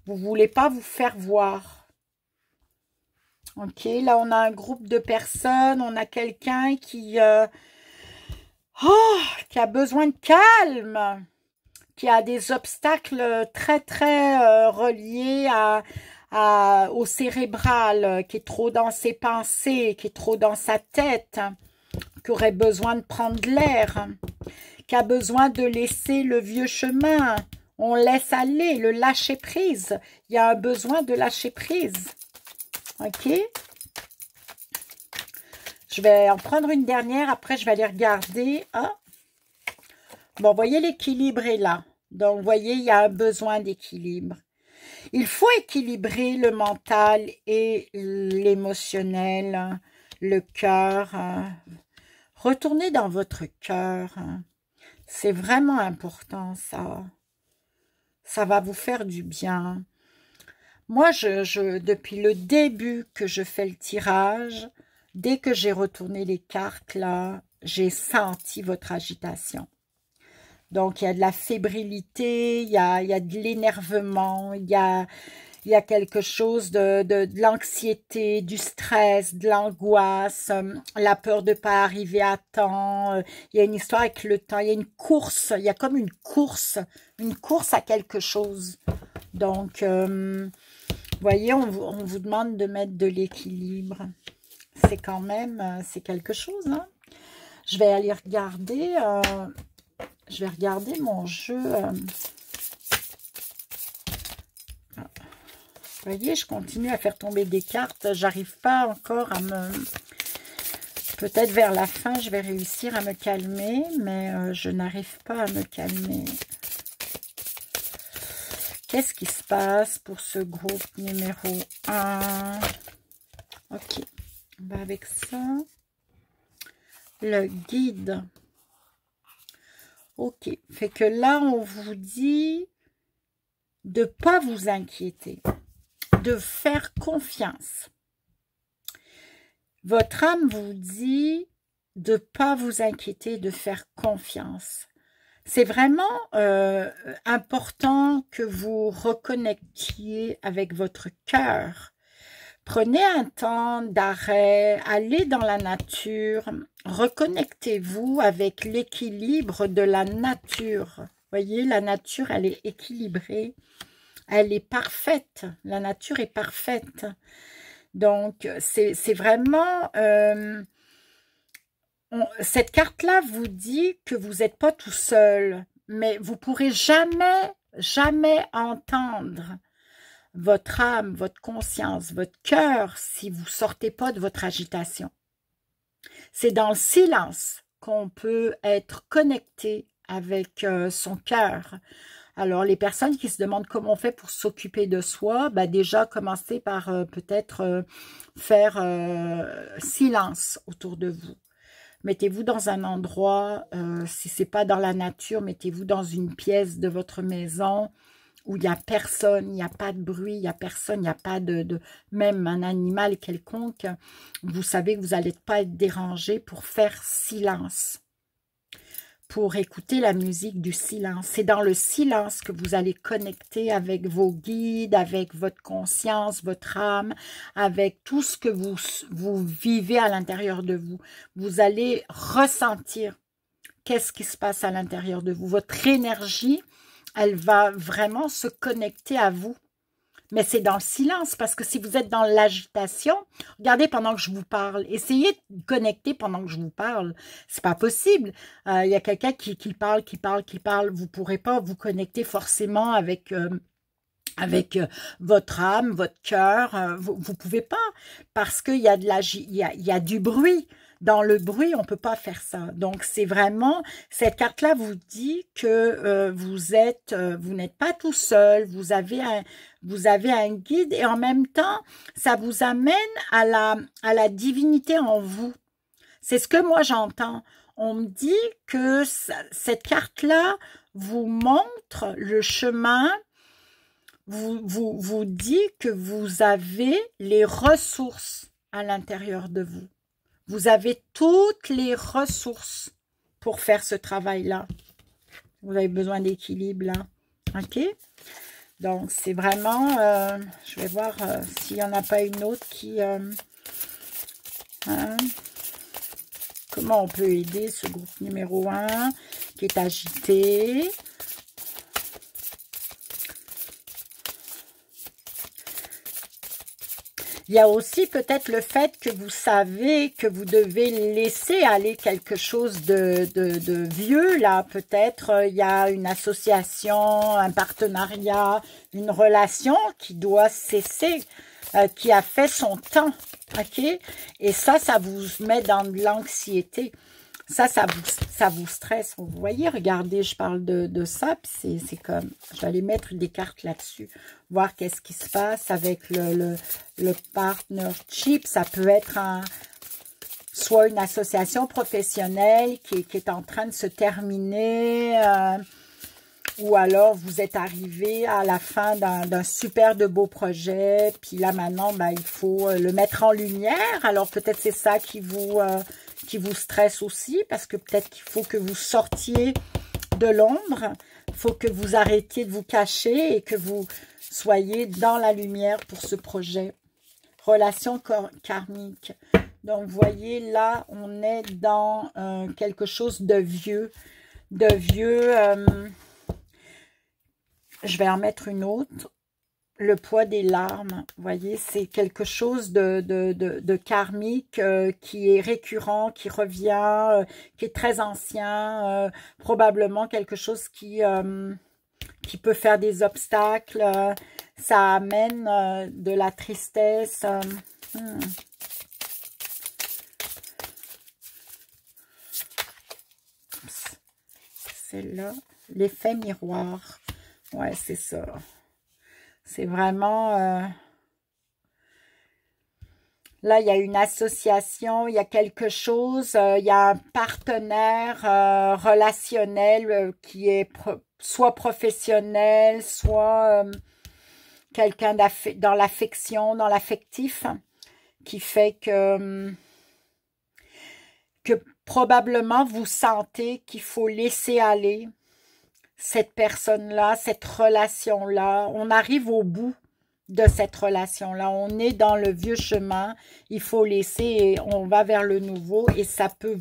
Vous voulez pas vous faire voir. Ok, là, on a un groupe de personnes. On a quelqu'un qui a besoin de calme, qui a des obstacles très, très reliés au cérébral, qui est trop dans ses pensées, qui est trop dans sa tête, qui aurait besoin de prendre de l'air, qui a besoin de laisser le vieux chemin. On laisse aller, le lâcher prise. Il y a un besoin de lâcher prise. OK? Je vais en prendre une dernière. Après, je vais aller regarder. Ah. Bon, vous voyez, l'équilibre est là. Donc, vous voyez, il y a un besoin d'équilibre. Il faut équilibrer le mental et l'émotionnel, le cœur. Retournez dans votre cœur. C'est vraiment important, ça. Ça va vous faire du bien. Moi, depuis le début que je fais le tirage, dès que j'ai retourné les cartes, là, j'ai senti votre agitation. Donc, il y a de la fébrilité, il y a de l'énervement, il y a quelque chose de l'anxiété, du stress, de l'angoisse, la peur de ne pas arriver à temps. Il y a une histoire avec le temps, il y a une course, il y a comme une course à quelque chose. Donc, vous voyez, on vous demande de mettre de l'équilibre. C'est quand même, c'est quelque chose, hein. Je vais aller regarder... je vais regarder mon jeu. Vous voyez, je continue à faire tomber des cartes. J'arrive pas encore à me... Peut-être vers la fin, je vais réussir à me calmer, mais je n'arrive pas à me calmer. Qu'est-ce qui se passe pour ce groupe numéro 1? Ok, on va avec ça. le guide. Ok, fait que là, on vous dit de ne pas vous inquiéter, de faire confiance. Votre âme vous dit de ne pas vous inquiéter, de faire confiance. C'est vraiment important que vous reconnectiez avec votre cœur. Prenez un temps d'arrêt, allez dans la nature, reconnectez-vous avec l'équilibre de la nature. Voyez, la nature, elle est équilibrée, elle est parfaite, la nature est parfaite. Donc, c'est vraiment... cette carte-là vous dit que vous n'êtes pas tout seul, mais vous pourrez jamais entendre votre âme, votre conscience, votre cœur si vous ne sortez pas de votre agitation. C'est dans le silence qu'on peut être connecté avec son cœur. Alors, les personnes qui se demandent comment on fait pour s'occuper de soi, ben déjà, commencez par peut-être faire silence autour de vous. Mettez-vous dans un endroit, si ce n'est pas dans la nature, mettez-vous dans une pièce de votre maison où il n'y a personne, il n'y a pas de bruit, il n'y a personne, il n'y a pas même un animal quelconque. Vous savez que vous n'allez pas être dérangé pour faire silence, pour écouter la musique du silence. C'est dans le silence que vous allez connecter avec vos guides, avec votre conscience, votre âme, avec tout ce que vous vivez à l'intérieur de vous. Vous allez ressentir qu'est-ce qui se passe à l'intérieur de vous. Votre énergie, elle va vraiment se connecter à vous. Mais c'est dans le silence, parce que si vous êtes dans l'agitation, regardez pendant que je vous parle, essayez de connecter pendant que je vous parle. C'est pas possible. Il y a quelqu'un qui parle, vous pourrez pas vous connecter forcément avec votre âme, votre cœur. Vous pouvez pas, parce qu'il y a il y a du bruit. Dans le bruit, on ne peut pas faire ça. Donc, c'est vraiment, cette carte-là vous dit que vous n'êtes pas tout seul, vous avez un guide et en même temps, ça vous amène à la divinité en vous. C'est ce que moi j'entends. On me dit que cette carte-là vous montre le chemin, vous dit que vous avez les ressources à l'intérieur de vous. Vous avez toutes les ressources pour faire ce travail-là. Vous avez besoin d'équilibre, là. OK? Donc, c'est vraiment... je vais voir s'il n'y en a pas une autre qui... comment on peut aider ce groupe numéro 1 qui est agité? Il y a aussi peut-être le fait que vous savez que vous devez laisser aller quelque chose de vieux, là. Peut-être il y a une association, un partenariat, une relation qui doit cesser, qui a fait son temps, ok? Et ça vous met dans de l'anxiété. Ça vous stresse. Vous voyez, regardez, je parle de ça, puis c'est comme, je vais aller mettre des cartes là-dessus, voir qu'est-ce qui se passe avec le partnership. Ça peut être soit une association professionnelle qui est en train de se terminer, ou alors vous êtes arrivé à la fin d'un super de beau projet, puis là maintenant, ben, il faut le mettre en lumière. Alors peut-être c'est ça qui vous stresse aussi, parce que peut-être qu'il faut que vous sortiez de l'ombre, il faut que vous arrêtiez de vous cacher et que vous soyez dans la lumière pour ce projet. Relation karmique. Donc, vous voyez, là, on est dans quelque chose de vieux. Je vais en mettre une autre. Le poids des larmes, vous voyez, c'est quelque chose de karmique qui est récurrent, qui revient, qui est très ancien, probablement quelque chose qui peut faire des obstacles, ça amène de la tristesse. C'est là, l'effet miroir. Ouais, c'est ça. C'est vraiment Là, il y a une association, il y a quelque chose, il y a un partenaire relationnel qui est soit professionnel, soit quelqu'un dans l'affection, dans l'affectif, qui fait que probablement vous sentez qu'il faut laisser aller cette personne-là, cette relation-là. On arrive au bout de cette relation-là. On est dans le vieux chemin. Il faut laisser et on va vers le nouveau et ça peut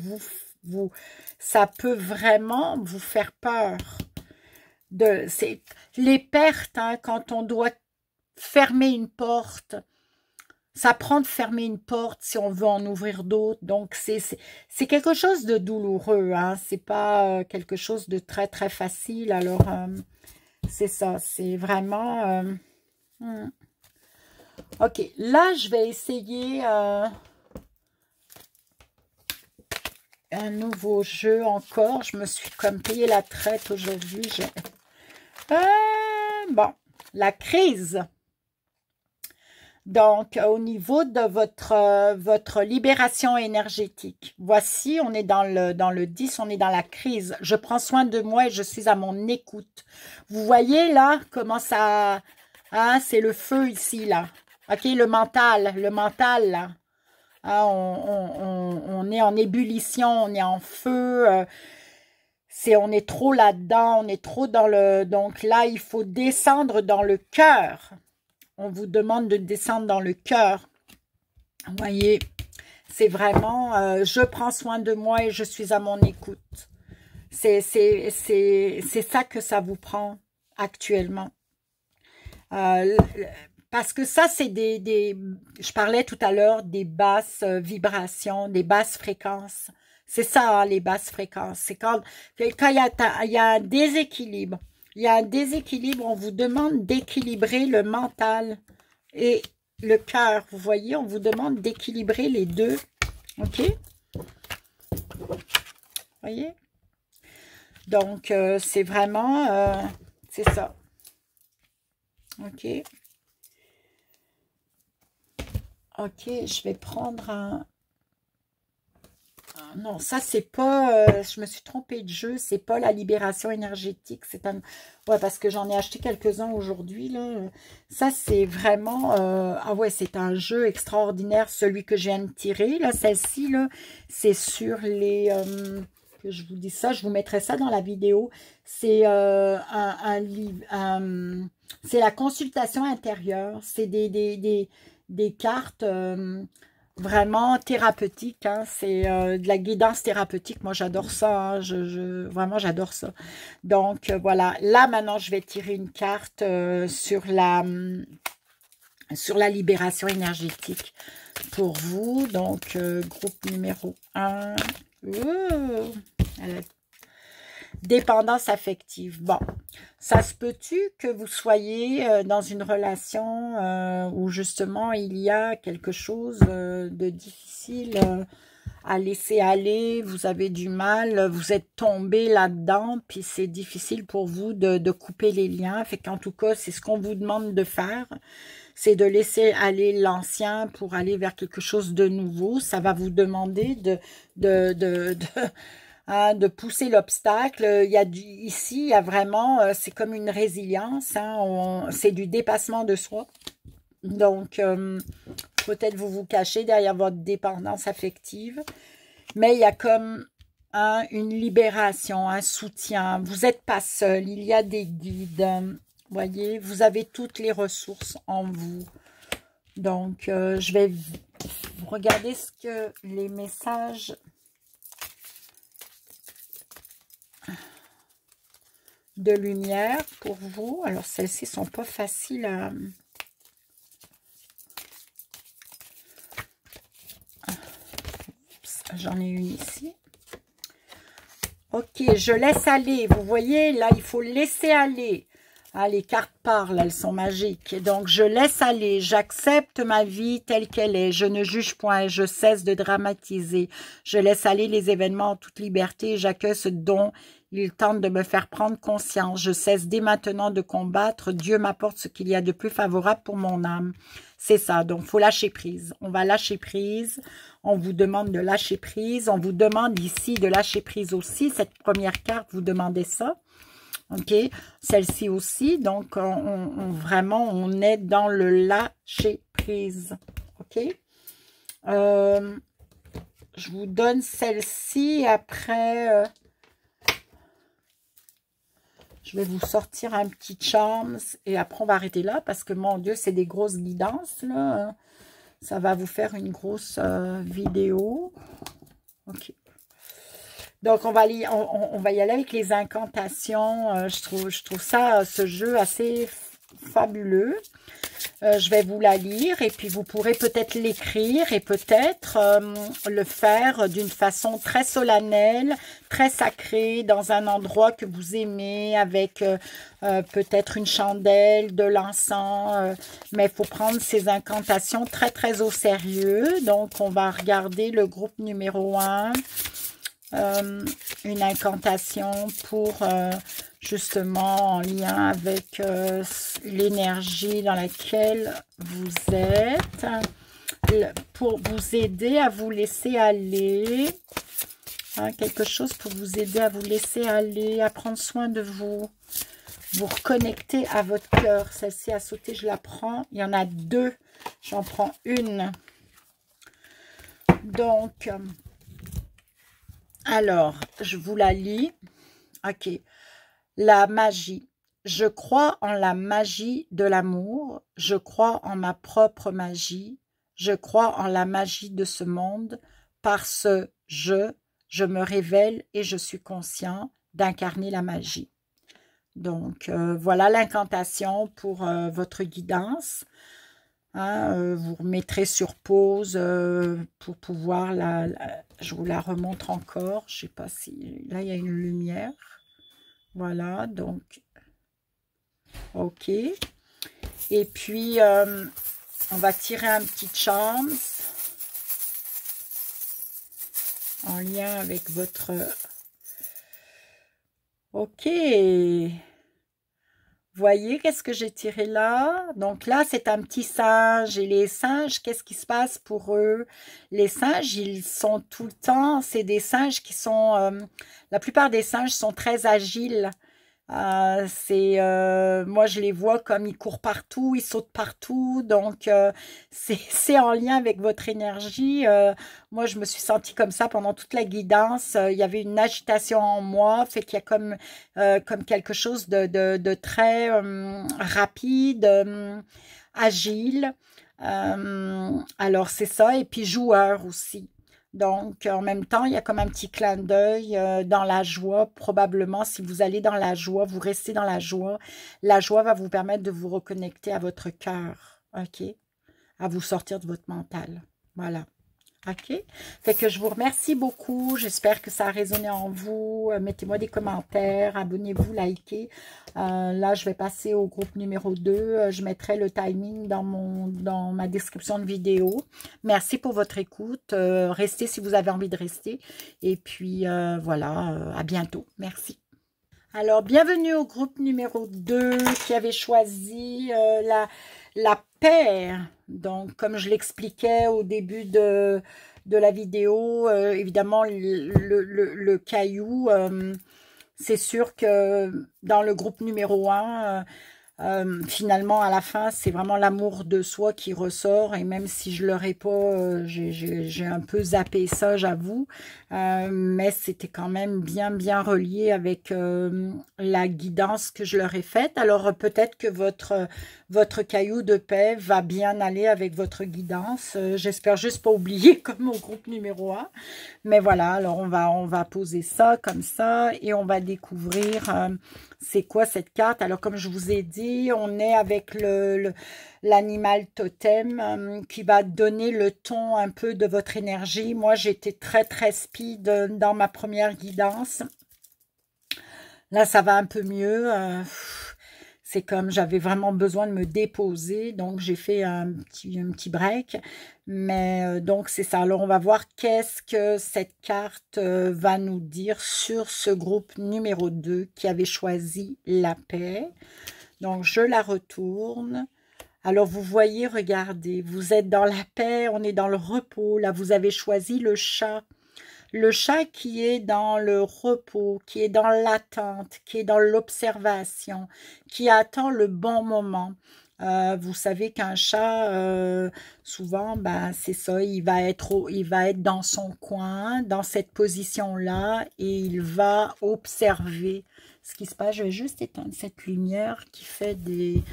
ça peut vraiment vous faire peur. Les pertes, hein, quand on doit fermer une porte, ça prend de fermer une porte si on veut en ouvrir d'autres. Donc, c'est quelque chose de douloureux. Hein? C'est pas quelque chose de très, très facile. Alors, c'est ça. C'est vraiment... Ok, là, je vais essayer un nouveau jeu encore. Je me suis comme payé la traite aujourd'hui. Bon, la crise. Donc, au niveau de votre libération énergétique, voici, on est dans le 10, on est dans la crise. Je prends soin de moi et je suis à mon écoute. Vous voyez là, comment ça... Hein, c'est le feu ici, là. OK, le mental, là. Hein, on est en ébullition, on est en feu. On est trop là-dedans, on est trop dans le... Donc là, il faut descendre dans le cœur. On vous demande de descendre dans le cœur. Vous voyez, c'est vraiment, je prends soin de moi et je suis à mon écoute. C'est ça que ça vous prend actuellement. Parce que ça, c'est je parlais tout à l'heure des basses vibrations, des basses fréquences. C'est ça, hein, les basses fréquences. C'est quand il y a un déséquilibre. Il y a un déséquilibre, on vous demande d'équilibrer le mental et le cœur. Vous voyez, on vous demande d'équilibrer les deux. OK? Vous voyez? Donc, c'est vraiment... c'est ça. OK? OK, je vais prendre un... Non, ça, c'est pas... je me suis trompée de jeu. C'est pas la libération énergétique. C'est un... Ouais, parce que j'en ai acheté quelques-uns aujourd'hui, là. Ça, c'est vraiment... Ah ouais, c'est un jeu extraordinaire, celui que je viens de tirer, là. Celle-ci, là, c'est sur les... que je vous dis ça, je vous mettrai ça dans la vidéo. C'est un livre... c'est la consultation intérieure. C'est des cartes... vraiment thérapeutique, hein. C'est de la guidance thérapeutique. Moi, j'adore ça, hein. Vraiment, j'adore ça. Donc, voilà. Là, maintenant, je vais tirer une carte sur la libération énergétique pour vous. Donc, groupe numéro 1. Dépendance affective. Bon, ça se peut-tu que vous soyez dans une relation où justement il y a quelque chose de difficile à laisser aller, vous avez du mal, vous êtes tombé là-dedans, puis c'est difficile pour vous de couper les liens. Fait qu'en tout cas, c'est ce qu'on vous demande de faire, c'est de laisser aller l'ancien pour aller vers quelque chose de nouveau. Ça va vous demander de pousser l'obstacle. Ici, il y a vraiment, c'est comme une résilience, hein, c'est du dépassement de soi. Donc, peut-être vous cachez derrière votre dépendance affective, mais il y a comme une libération, un soutien. Vous n'êtes pas seul, il y a des guides. Voyez, vous avez toutes les ressources en vous. Donc, je vais regarder ce que les messages... de lumière pour vous. Alors, celles-ci sont pas faciles à... J'en ai une ici. Ok, je laisse aller. Vous voyez, là, il faut laisser aller. Ah, les cartes parlent, elles sont magiques. Donc, je laisse aller. J'accepte ma vie telle qu'elle est. Je ne juge point. Je cesse de dramatiser. Je laisse aller les événements en toute liberté. J'accueille ce dont il tente de me faire prendre conscience. Je cesse dès maintenant de combattre. Dieu m'apporte ce qu'il y a de plus favorable pour mon âme. C'est ça, donc il faut lâcher prise. On va lâcher prise. On vous demande de lâcher prise. On vous demande ici de lâcher prise aussi. Cette première carte, vous demandez ça. OK? Celle-ci aussi. Donc, vraiment, on est dans le lâcher prise. OK? Je vous donne celle-ci. Après, je vais vous sortir un petit charms. Et après, on va arrêter là. Parce que, mon Dieu, c'est des grosses guidances, là. Ça va vous faire une grosse vidéo. OK. Donc, on va y aller avec les incantations. Je trouve ça, ce jeu, assez fabuleux. Je vais vous la lire et puis vous pourrez peut-être l'écrire et peut-être le faire d'une façon très solennelle, très sacrée, dans un endroit que vous aimez, avec peut-être une chandelle, de l'encens. Mais il faut prendre ces incantations très, très au sérieux. Donc, on va regarder le groupe numéro 1. Une incantation pour justement en lien avec l'énergie dans laquelle vous êtes, pour vous aider à vous laisser aller, hein, quelque chose pour vous aider à vous laisser aller, à prendre soin de vous, vous reconnecter à votre cœur. Celle-ci a sauté, je la prends. Il y en a deux, j'en prends une. Donc, alors, je vous la lis. OK. La magie. Je crois en la magie de l'amour. Je crois en ma propre magie. Je crois en la magie de ce monde. Par ce je me révèle et je suis conscient d'incarner la magie. Donc, voilà l'incantation pour votre guidance. Hein, vous remettrez sur pause pour pouvoir je vous la remontre encore. Je ne sais pas si... Là, il y a une lumière. Voilà, donc... OK. Et puis, on va tirer un petit charms en lien avec votre... OK. Voyez, qu'est-ce que j'ai tiré là? Donc là, c'est un petit singe. Et les singes, qu'est-ce qui se passe pour eux? Les singes, ils sont tout le temps... C'est des singes qui sont... la plupart des singes sont très agiles. Moi, je les vois comme ils courent partout, ils sautent partout. Donc, c'est en lien avec votre énergie. Moi, je me suis sentie comme ça pendant toute la guidance. Il y avait une agitation en moi, fait qu'il y a comme quelque chose de très rapide, agile. Alors, c'est ça. Et puis, joueur aussi. Donc, en même temps, il y a comme un petit clin d'œil dans la joie. Probablement, si vous allez dans la joie, vous restez dans la joie. La joie va vous permettre de vous reconnecter à votre cœur, OK? À vous sortir de votre mental. Voilà. OK? Fait que je vous remercie beaucoup. J'espère que ça a résonné en vous. Mettez-moi des commentaires, abonnez-vous, likez. Là, je vais passer au groupe numéro 2. Je mettrai le timing dans ma description de vidéo. Merci pour votre écoute. Restez si vous avez envie de rester. Et puis, voilà, à bientôt. Merci. Alors, bienvenue au groupe numéro 2 qui avait choisi la paix. Donc, comme je l'expliquais au début de la vidéo, évidemment, le caillou, c'est sûr que dans le groupe numéro 1, finalement, à la fin, c'est vraiment l'amour de soi qui ressort. Et même si je ne l'aurais pas, j'ai un peu zappé ça, j'avoue. Mais c'était quand même bien relié avec la guidance que je leur ai faite. Alors, peut-être que votre caillou de paix va bien aller avec votre guidance. J'espère juste pas oublier comme au groupe numéro 1. Mais voilà, alors on va poser ça comme ça et on va découvrir c'est quoi cette carte. Alors comme je vous ai dit, on est avec l'animal totem qui va donner le ton un peu de votre énergie. Moi, j'étais très speed dans ma première guidance. Là, ça va un peu mieux. C'est comme j'avais vraiment besoin de me déposer, donc j'ai fait un petit break. Mais donc c'est ça. Alors on va voir qu'est-ce que cette carte va nous dire sur ce groupe numéro 2 qui avait choisi la paix. Donc je la retourne. Alors vous voyez, regardez, vous êtes dans la paix, on est dans le repos. Là, vous avez choisi le chat. Le chat qui est dans le repos, qui est dans l'attente, qui est dans l'observation, qui attend le bon moment. Vous savez qu'un chat, souvent, ben, c'est ça, il va être dans son coin, dans cette position-là, et il va observer ce qui se passe. Je vais juste éteindre cette lumière qui fait des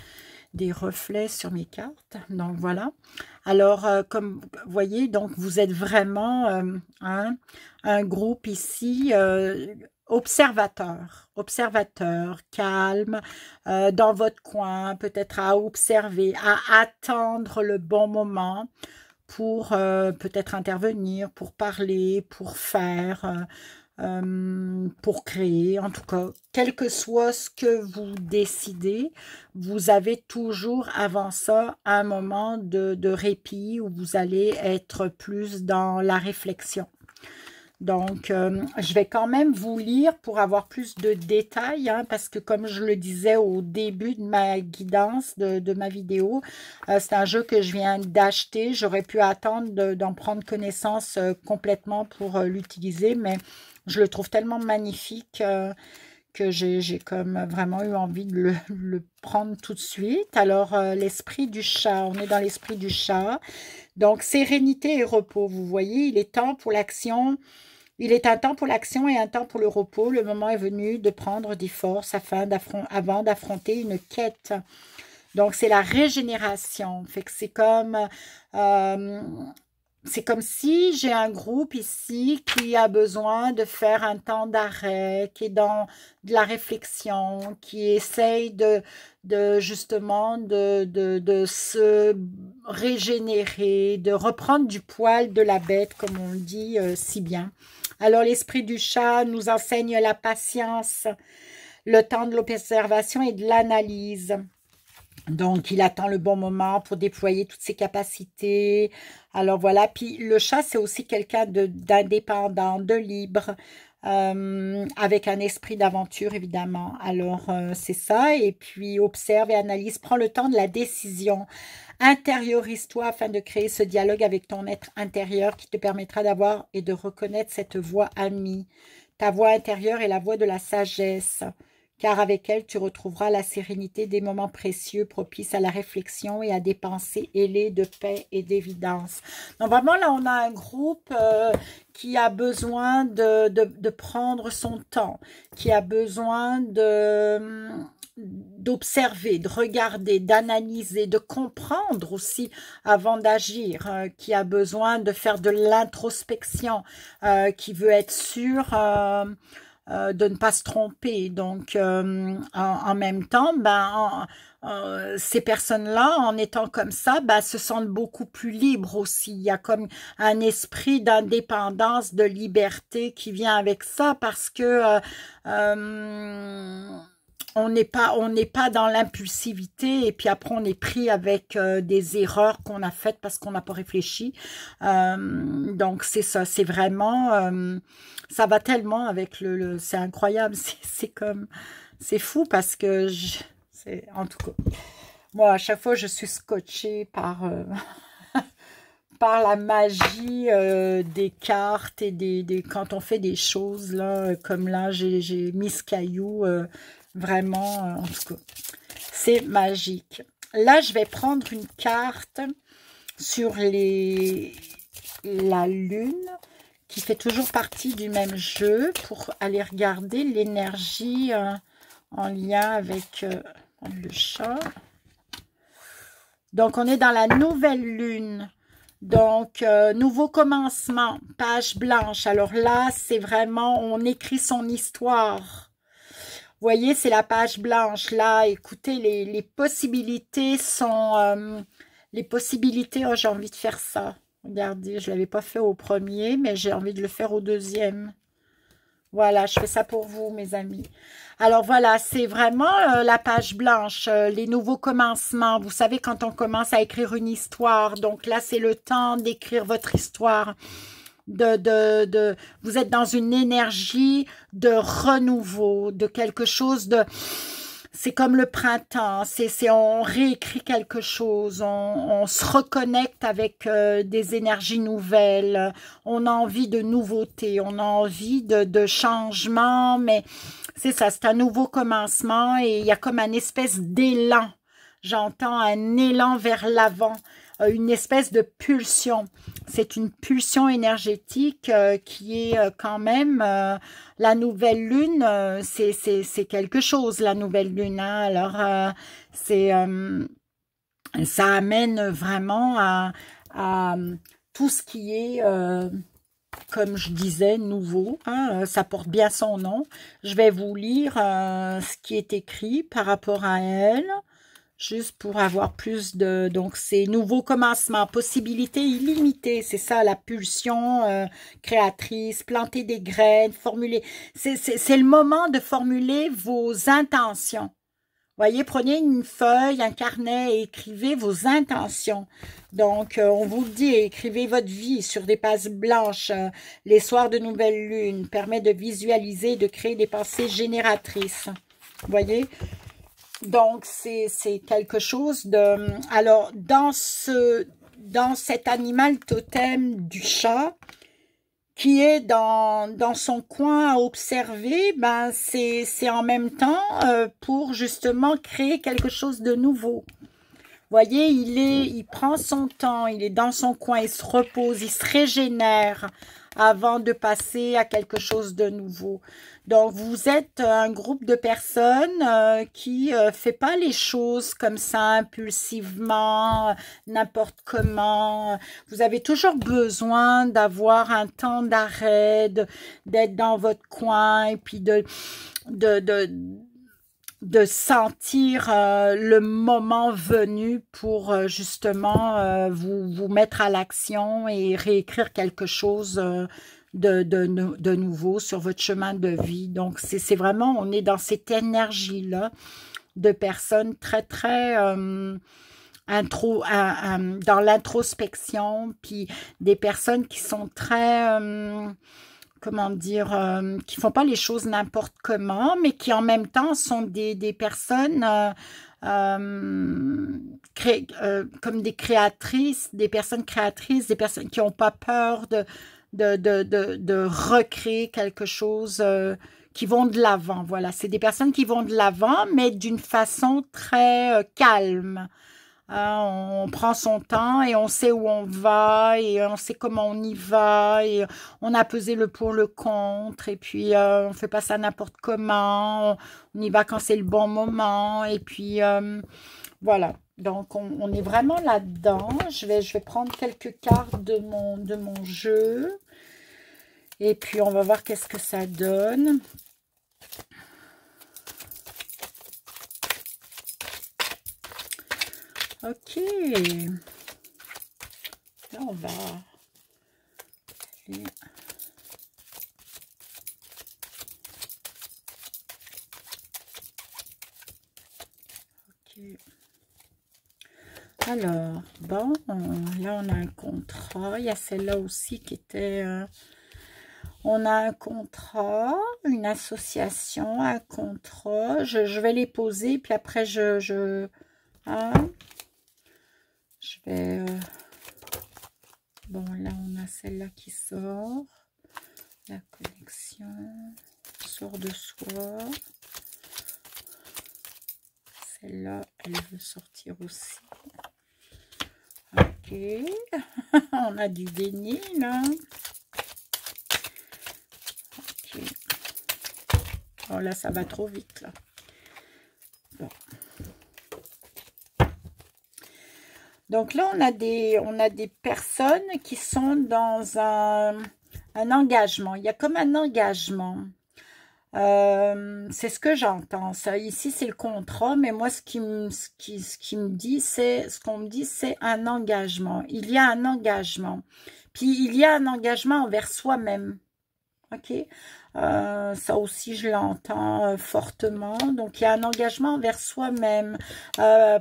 reflets sur mes cartes. Donc voilà. Alors, comme vous voyez, donc vous êtes vraiment un groupe ici observateur, calme, dans votre coin, peut-être à observer, à attendre le bon moment pour peut-être intervenir, pour parler, pour faire, pour créer. En tout cas, quel que soit ce que vous décidez, vous avez toujours avant ça un moment de répit où vous allez être plus dans la réflexion. Donc, je vais quand même vous lire pour avoir plus de détails, hein, parce que comme je le disais au début de ma guidance, de ma vidéo, c'est un jeu que je viens d'acheter. J'aurais pu attendre d'en prendre connaissance complètement pour l'utiliser, mais je le trouve tellement magnifique que j'ai comme vraiment eu envie de le prendre tout de suite. Alors, l'esprit du chat, on est dans l'esprit du chat. Donc, sérénité et repos, vous voyez, il est temps pour l'action. Il est un temps pour l'action et un temps pour le repos. Le moment est venu de prendre des forces avant d'affronter une quête. Donc, c'est la régénération. Fait que c'est comme si j'ai un groupe ici qui a besoin de faire un temps d'arrêt, qui est dans de la réflexion, qui essaye justement de se régénérer, de reprendre du poil de la bête, comme on le dit si bien. Alors, l'esprit du chat nous enseigne la patience, le temps de l'observation et de l'analyse. Donc, il attend le bon moment pour déployer toutes ses capacités. Alors, voilà. Puis, le chat, c'est aussi quelqu'un d'indépendant, de libre, avec un esprit d'aventure, évidemment. Alors, c'est ça. Et puis, observe et analyse. Prends le temps de la décision. Intériorise-toi afin de créer ce dialogue avec ton être intérieur qui te permettra d'avoir et de reconnaître cette voix amie. Ta voix intérieure est la voix de la sagesse, car avec elle, tu retrouveras la sérénité des moments précieux propices à la réflexion et à des pensées ailées de paix et d'évidence. Donc vraiment, là, on a un groupe qui a besoin de prendre son temps, qui a besoin d'observer, de regarder, d'analyser, de comprendre aussi avant d'agir, qui a besoin de faire de l'introspection, qui veut être sûr de ne pas se tromper. Donc, en même temps, ces personnes-là, en étant comme ça, se sentent beaucoup plus libres aussi. Il y a comme un esprit d'indépendance, de liberté qui vient avec ça parce que on n'est pas dans l'impulsivité et puis après on est pris avec des erreurs qu'on a faites parce qu'on n'a pas réfléchi. Donc c'est ça, c'est vraiment ça va tellement avec c'est incroyable, c'est fou parce que en tout cas moi à chaque fois je suis scotchée par par la magie des cartes et quand on fait des choses là comme là j'ai mis ce caillou vraiment en tout cas c'est magique. Là je vais prendre une carte sur la lune qui fait toujours partie du même jeu pour aller regarder l'énergie en lien avec le chat. Donc on est dans la nouvelle lune. Donc, nouveau commencement, page blanche. Alors là, c'est vraiment, on écrit son histoire. Vous voyez, c'est la page blanche. Là, écoutez, les possibilités sont... les possibilités, oh, j'ai envie de faire ça. Regardez, je ne l'avais pas fait au premier, mais j'ai envie de le faire au deuxième. Voilà, je fais ça pour vous, mes amis. Alors voilà, c'est vraiment la page blanche, les nouveaux commencements. Vous savez, quand on commence à écrire une histoire, donc là, c'est le temps d'écrire votre histoire. Vous êtes dans une énergie de renouveau, de quelque chose c'est comme le printemps, on réécrit quelque chose, on se reconnecte avec des énergies nouvelles, on a envie de nouveautés, on a envie de changement, mais c'est ça, c'est un nouveau commencement et il y a comme une espèce d'élan. J'entends un élan vers l'avant, une espèce de pulsion. C'est une pulsion énergétique qui est quand même la nouvelle lune. C'est quelque chose, la nouvelle lune. Hein. Alors, c'est ça amène vraiment à tout ce qui est comme je disais, nouveau, hein, ça porte bien son nom. Je vais vous lire ce qui est écrit par rapport à elle, juste pour avoir plus de... Donc, c'est nouveau commencement, possibilités illimitées, c'est ça, la pulsion créatrice, planter des graines, formuler... C'est le moment de formuler vos intentions. Voyez, prenez une feuille, un carnet et écrivez vos intentions. Donc, on vous le dit, écrivez votre vie sur des pages blanches. Les soirs de nouvelle lune permet de visualiser, de créer des pensées génératrices. Voyez? Donc, c'est quelque chose de... Alors, dans cet animal totem du chat, qui est dans son coin à observer, ben c'est en même temps pour justement créer quelque chose de nouveau. Voyez, il prend son temps, il est dans son coin, il se repose, il se régénère avant de passer à quelque chose de nouveau. Donc, vous êtes un groupe de personnes qui ne fait pas les choses comme ça, impulsivement, n'importe comment. Vous avez toujours besoin d'avoir un temps d'arrêt, d'être dans votre coin et puis de sentir le moment venu pour justement vous mettre à l'action et réécrire quelque chose de nouveau sur votre chemin de vie. Donc, c'est vraiment, on est dans cette énergie-là de personnes très, très dans l'introspection, puis des personnes qui sont très... comment dire, qui font pas les choses n'importe comment, mais qui en même temps sont des personnes comme des créatrices, des personnes créatrices, des personnes qui n'ont pas peur de recréer quelque chose, qui vont de l'avant. Voilà, c'est des personnes qui vont de l'avant, mais d'une façon très calme. On prend son temps et on sait où on va et on sait comment on y va et on a pesé le pour le contre et puis on fait pas ça n'importe comment, on y va quand c'est le bon moment et puis voilà. Donc on est vraiment là-dedans. Je vais prendre quelques cartes de mon jeu et puis on va voir qu'est-ce que ça donne. Ok, là on va aller. Ok. Alors, bon, là on a un contrat, il y a celle-là aussi qui était... on a un contrat, une association, un contrat, je vais les poser, puis après hein, je vais... bon, là, on a celle-là qui sort. La connexion. Sort de soi. Celle-là, elle veut sortir aussi. Ok. On a du déni, là. Ok. Oh, là, ça va trop vite, là. Bon. Donc là, on a des personnes qui sont dans un engagement. Il y a comme un engagement. C'est ce que j'entends. Ça, ici, c'est le contrat, mais moi, ce qu'on me dit, c'est un engagement. Il y a un engagement. Puis, il y a un engagement envers soi-même. OK? Ça aussi, je l'entends fortement. Donc, il y a un engagement envers soi-même.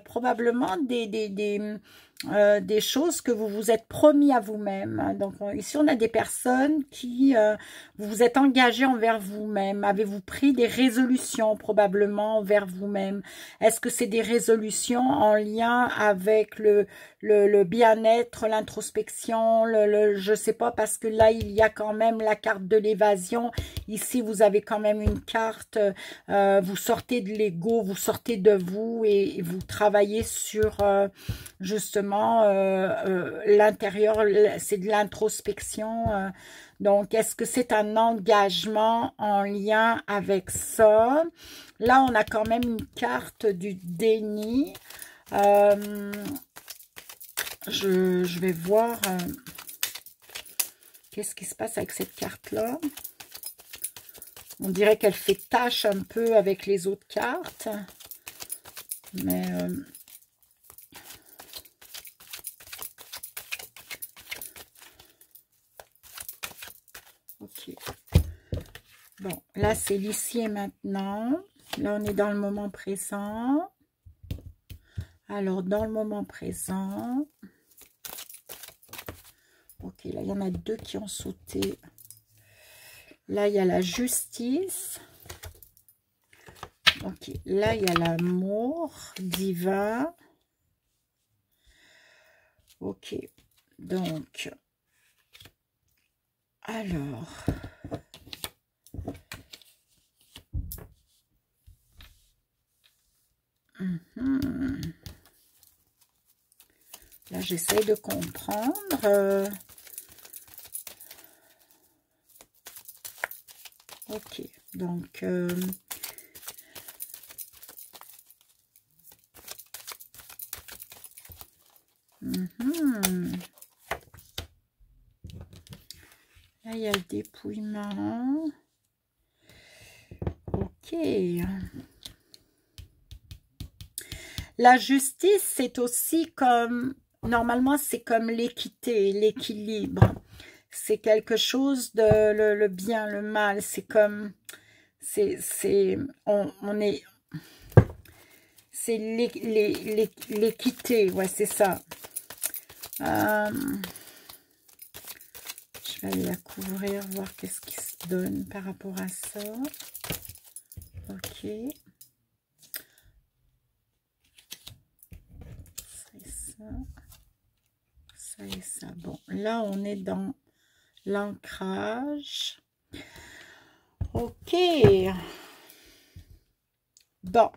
Probablement des choses que vous vous êtes promis à vous-même. Donc, ici, on a des personnes qui vous vous êtes engagés envers vous-même. Avez-vous pris des résolutions probablement envers vous-même? Est-ce que c'est des résolutions en lien avec le bien-être, l'introspection, je sais pas, parce que là, il y a quand même la carte de l'évasion. Ici, vous avez quand même une carte, vous sortez de l'ego, vous sortez de vous et vous travaillez sur justement l'intérieur, c'est de l'introspection. Donc, est-ce que c'est un engagement en lien avec ça? Là, on a quand même une carte du déni. Je vais voir qu'est-ce qui se passe avec cette carte-là. On dirait qu'elle fait tâche un peu avec les autres cartes. Mais... ok. Bon, là, c'est l'ici et maintenant. Là, on est dans le moment présent. Alors, dans le moment présent... ok, là, il y en a deux qui ont sauté. Là, il y a la justice. Ok, là, il y a l'amour divin. Ok, donc, alors, là, j'essaie de comprendre. Ok, donc, là, il y a le dépouillement. Ok. La justice, c'est aussi comme, normalement, c'est comme l'équité, l'équilibre. C'est quelque chose de le bien, le mal. C'est comme, on est, c'est l'équité, ouais, c'est ça. Je vais aller la couvrir, voir qu'est-ce qui se donne par rapport à ça. Ok. Ça et ça. Ça et ça. Bon, là, on est dans l'ancrage. Ok. Bon.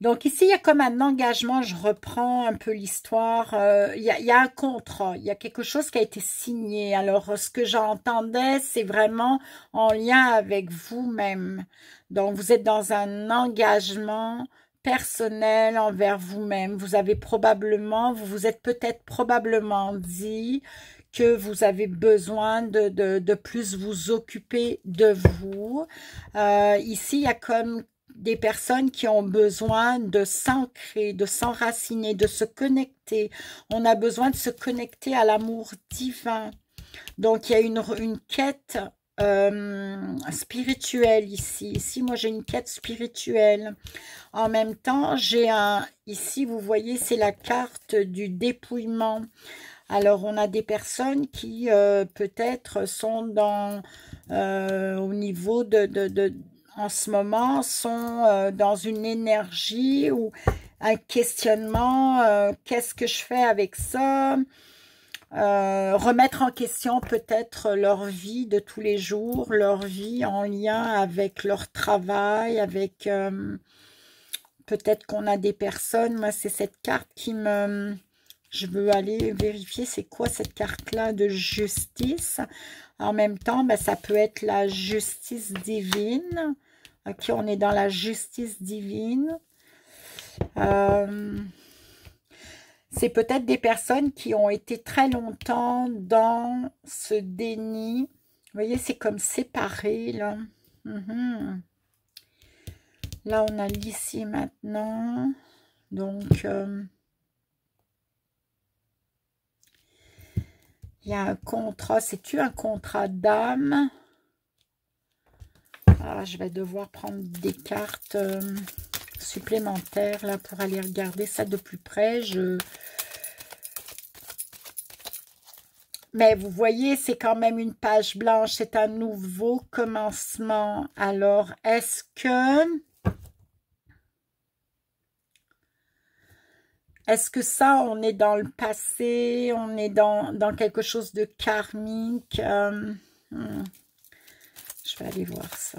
Donc ici, il y a comme un engagement, je reprends un peu l'histoire, il y a un contrat, il y a quelque chose qui a été signé. Alors, ce que j'entendais, c'est vraiment en lien avec vous-même. Donc, vous êtes dans un engagement personnel envers vous-même. Vous avez probablement, vous vous êtes peut-être probablement dit que vous avez besoin de plus vous occuper de vous. Ici, il y a comme des personnes qui ont besoin de s'ancrer, de s'enraciner, de se connecter. On a besoin de se connecter à l'amour divin. Donc, il y a une quête spirituelle ici. Ici, moi, j'ai une quête spirituelle. En même temps, j'ai ici, vous voyez, c'est la carte du dépouillement. Alors, on a des personnes qui, peut-être, sont au niveau en ce moment, sont dans une énergie ou un questionnement. Qu'est-ce que je fais avec ça? Remettre en question peut-être leur vie de tous les jours, leur vie en lien avec leur travail, avec... peut-être qu'on a des personnes, moi, c'est cette carte qui me... Je veux aller vérifier c'est quoi cette carte-là de justice. En même temps, ben, ça peut être la justice divine. Ok, on est dans la justice divine. C'est peut-être des personnes qui ont été très longtemps dans ce déni. Vous voyez, c'est comme séparé, là. Là, on a l'ici maintenant. Donc... Il y a un contrat. C'est-tu un contrat d'âme? Ah, je vais devoir prendre des cartes supplémentaires là pour aller regarder ça de plus près. Mais vous voyez, c'est quand même une page blanche. C'est un nouveau commencement. Alors, est-ce que ça, on est dans le passé, on est dans quelque chose de karmique? Je vais aller voir ça.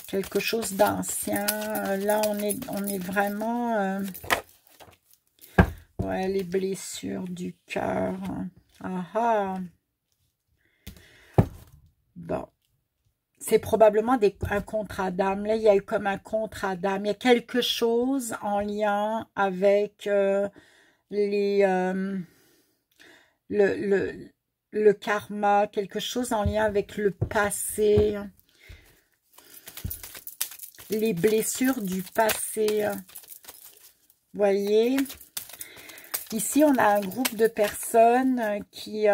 Quelque chose d'ancien. Là, on est vraiment... ouais, les blessures du cœur. Ah ah. Bon. C'est probablement un contrat d'âme. Là, il y a eu comme un contrat d'âme. Il y a quelque chose en lien avec le karma, quelque chose en lien avec le passé, les blessures du passé. Voyez, ici, on a un groupe de personnes qui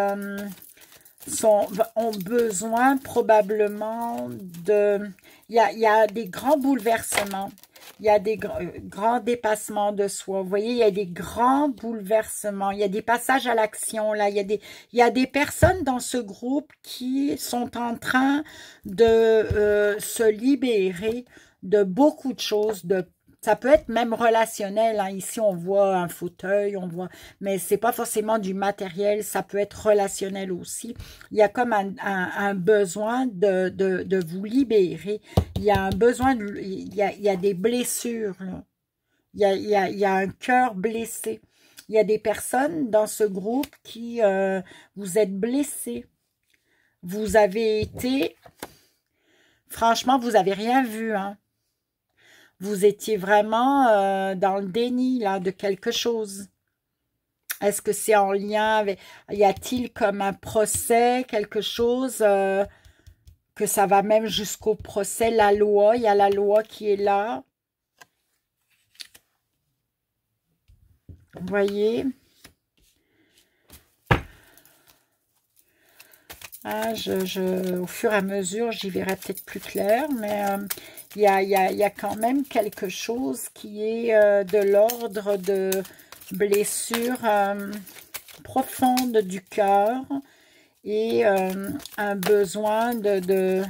ont besoin probablement de... Il y a des grands bouleversements. Il y a des grands dépassements de soi. Vous voyez, il y a des grands bouleversements. Il y a des passages à l'action. Là, il y a des personnes dans ce groupe qui sont en train de se libérer de beaucoup de choses. Ça peut être même relationnel. Hein. Ici, on voit un fauteuil, mais c'est pas forcément du matériel. Ça peut être relationnel aussi. Il y a comme un besoin de vous libérer. Il y a un besoin, il y a des blessures. Là. Il y a un cœur blessé. Il y a des personnes dans ce groupe qui vous êtes blessés. Vous avez été... Franchement, vous n'avez rien vu, hein. Vous étiez vraiment dans le déni là, de quelque chose. Est-ce que c'est en lien avec... Y a-t-il comme un procès, quelque chose que ça va même jusqu'au procès, la loi, il y a la loi qui est là. Vous voyez? Ah, au fur et à mesure, j'y verrai peut-être plus clair, mais il y a quand même quelque chose qui est de l'ordre de blessures profondes du cœur et un besoin de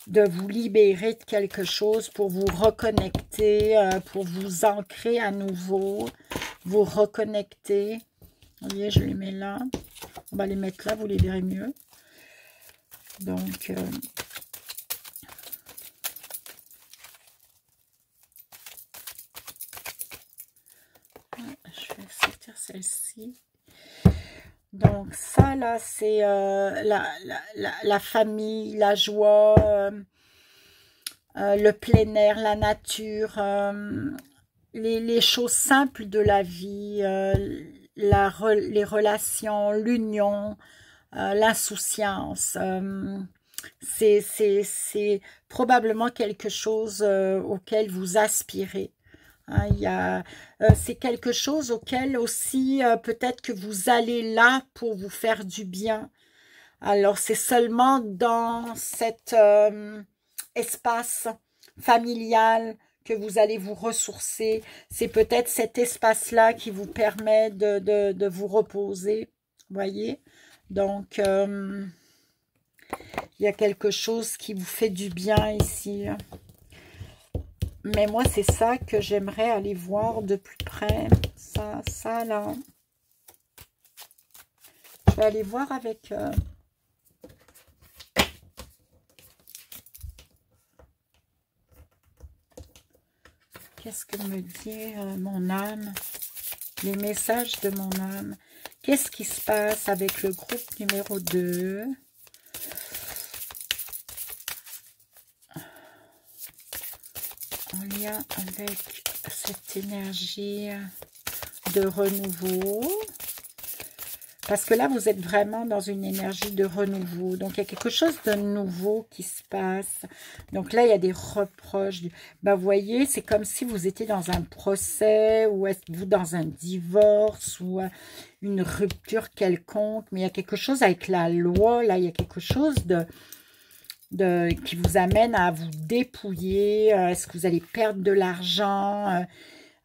vous libérer de quelque chose pour vous reconnecter, pour vous ancrer à nouveau, vous reconnecter. Vous voyez, je les mets là. On va les mettre là, vous les verrez mieux. Donc, je vais sortir celle-ci. Donc, ça, là, c'est la famille, la joie, le plein air, la nature, les choses simples de la vie, les relations, l'union, l'insouciance. C'est probablement quelque chose auquel vous aspirez. Hein, c'est quelque chose auquel aussi peut-être que vous allez là pour vous faire du bien. Alors c'est seulement dans cet espace familial que vous allez vous ressourcer. C'est peut-être cet espace-là qui vous permet de vous reposer. Voyez? Donc, il y a quelque chose qui vous fait du bien ici. Mais moi, c'est ça que j'aimerais aller voir de plus près. Ça là. Je vais aller voir avec... Qu'est-ce que me dit mon âme? Les messages de mon âme. Qu'est-ce qui se passe avec le groupe numéro 2? En lien avec cette énergie de renouveau. Parce que là, vous êtes vraiment dans une énergie de renouveau. Donc, il y a quelque chose de nouveau qui se passe. Donc là, il y a des reproches. Ben, vous voyez, c'est comme si vous étiez dans un procès ou êtes-vous dans un divorce ou une rupture quelconque. Mais il y a quelque chose avec la loi. Là, il y a quelque chose qui vous amène à vous dépouiller. Est-ce que vous allez perdre de l'argent?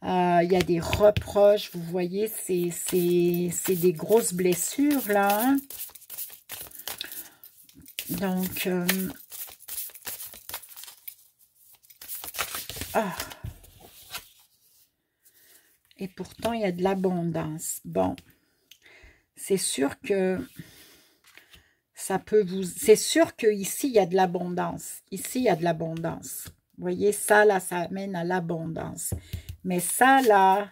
Il y a des reproches, vous voyez, c'est des grosses blessures, là. Hein. Donc, et pourtant, il y a de l'abondance. Bon, c'est sûr que ça peut vous... C'est sûr qu'ici, il y a de l'abondance. Ici, il y a de l'abondance. Vous voyez, ça, là, ça amène à l'abondance. Mais ça, là,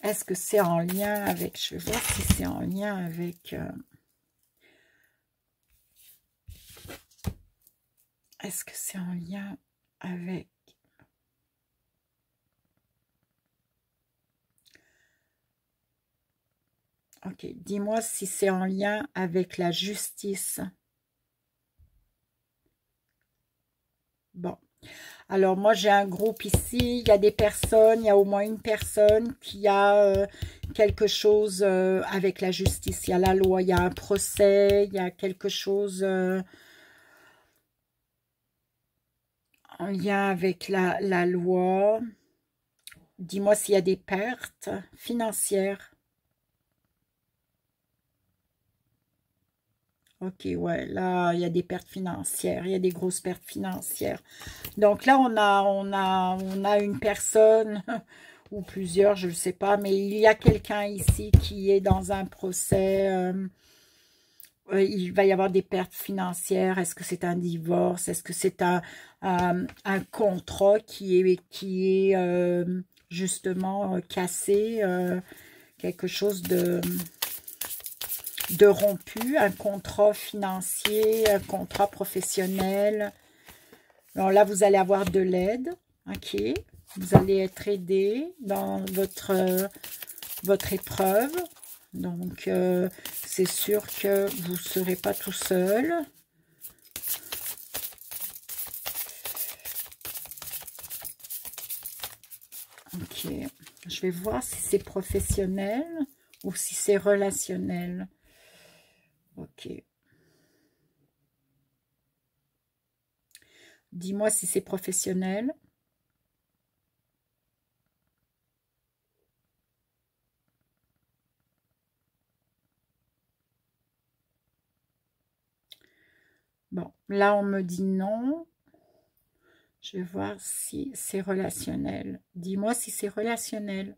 est-ce que c'est en lien avec... Je vais voir si c'est en lien avec... est-ce que c'est en lien avec... Ok, dis-moi si c'est en lien avec la justice. Bon. Alors, moi, j'ai un groupe ici, il y a des personnes, il y a au moins une personne qui a quelque chose avec la justice. Il y a la loi, il y a un procès, il y a quelque chose en lien avec la loi. Dis-moi s'il y a des pertes financières. Ok, ouais, là, il y a des pertes financières, il y a des grosses pertes financières. Donc là, on a une personne, ou plusieurs, je ne sais pas, mais il y a quelqu'un ici qui est dans un procès. Il va y avoir des pertes financières. Est-ce que c'est un divorce? Est-ce que c'est un contrat qui est justement cassé? Quelque chose de rompu, un contrat financier, un contrat professionnel. Alors là, vous allez avoir de l'aide, ok? Vous allez être aidé dans votre épreuve. Donc, c'est sûr que vous ne serez pas tout seul. Ok, je vais voir si c'est professionnel ou si c'est relationnel. Ok. Dis-moi si c'est professionnel. Bon, là, on me dit non. Je vais voir si c'est relationnel. Dis-moi si c'est relationnel.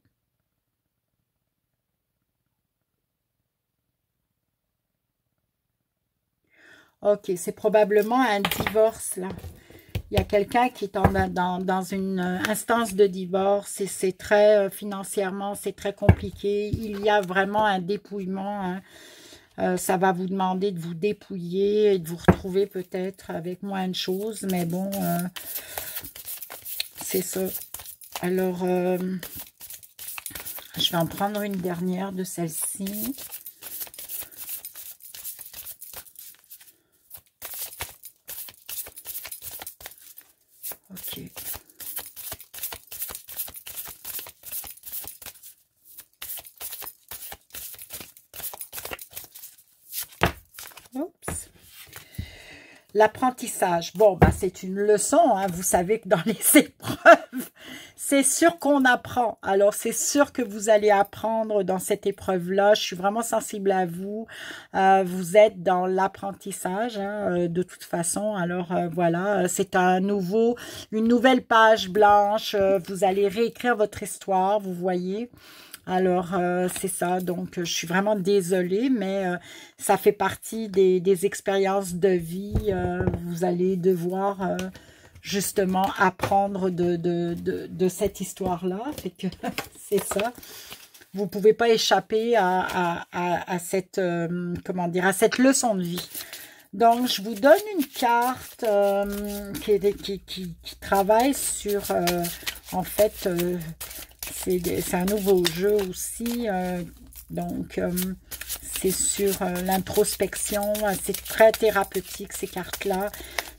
Ok, c'est probablement un divorce, là. Il y a quelqu'un qui est dans une instance de divorce et c'est très, financièrement, c'est très compliqué. Il y a vraiment un dépouillement. Hein. Ça va vous demander de vous dépouiller et de vous retrouver peut-être avec moins de choses. Mais bon, c'est ça. Alors, je vais en prendre une dernière de celle-ci. Ok. Oups. L'apprentissage. Bon, bah, c'est une leçon. Hein. Vous savez que dans les épreuves, c'est sûr qu'on apprend. Alors, c'est sûr que vous allez apprendre dans cette épreuve-là. Je suis vraiment sensible à vous. Vous êtes dans l'apprentissage, hein, de toute façon. Alors, voilà, c'est une nouvelle page blanche. Vous allez réécrire votre histoire, vous voyez. Alors, c'est ça. Donc, je suis vraiment désolée, mais ça fait partie des expériences de vie. Vous allez devoir justement apprendre de cette histoire-là. Fait que c'est ça. Vous ne pouvez pas échapper à cette, comment dire, à cette leçon de vie. Donc, je vous donne une carte qui travaille sur, en fait, c'est un nouveau jeu aussi. Donc, c'est sur l'introspection. C'est très thérapeutique, ces cartes-là.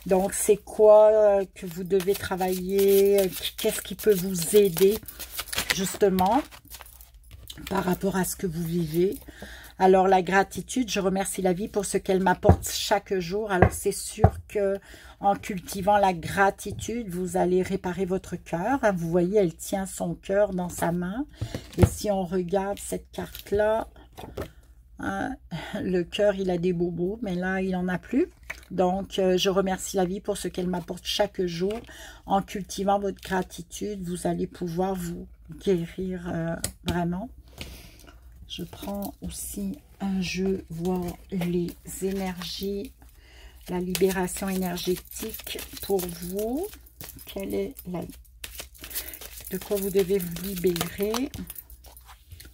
Donc, c'est quoi que vous devez travailler? Qu'est-ce qui peut vous aider, justement, par rapport à ce que vous vivez? Alors, la gratitude, je remercie la vie pour ce qu'elle m'apporte chaque jour. Alors, c'est sûr que en cultivant la gratitude, vous allez réparer votre cœur. Vous voyez, elle tient son cœur dans sa main. Et si on regarde cette carte-là, hein, le cœur, il a des bobos, mais là, il n'en a plus. Donc, je remercie la vie pour ce qu'elle m'apporte chaque jour. En cultivant votre gratitude, vous allez pouvoir vous guérir vraiment. Je prends aussi un jeu, voir les énergies, la libération énergétique pour vous. Quelle est de quoi vous devez vous libérer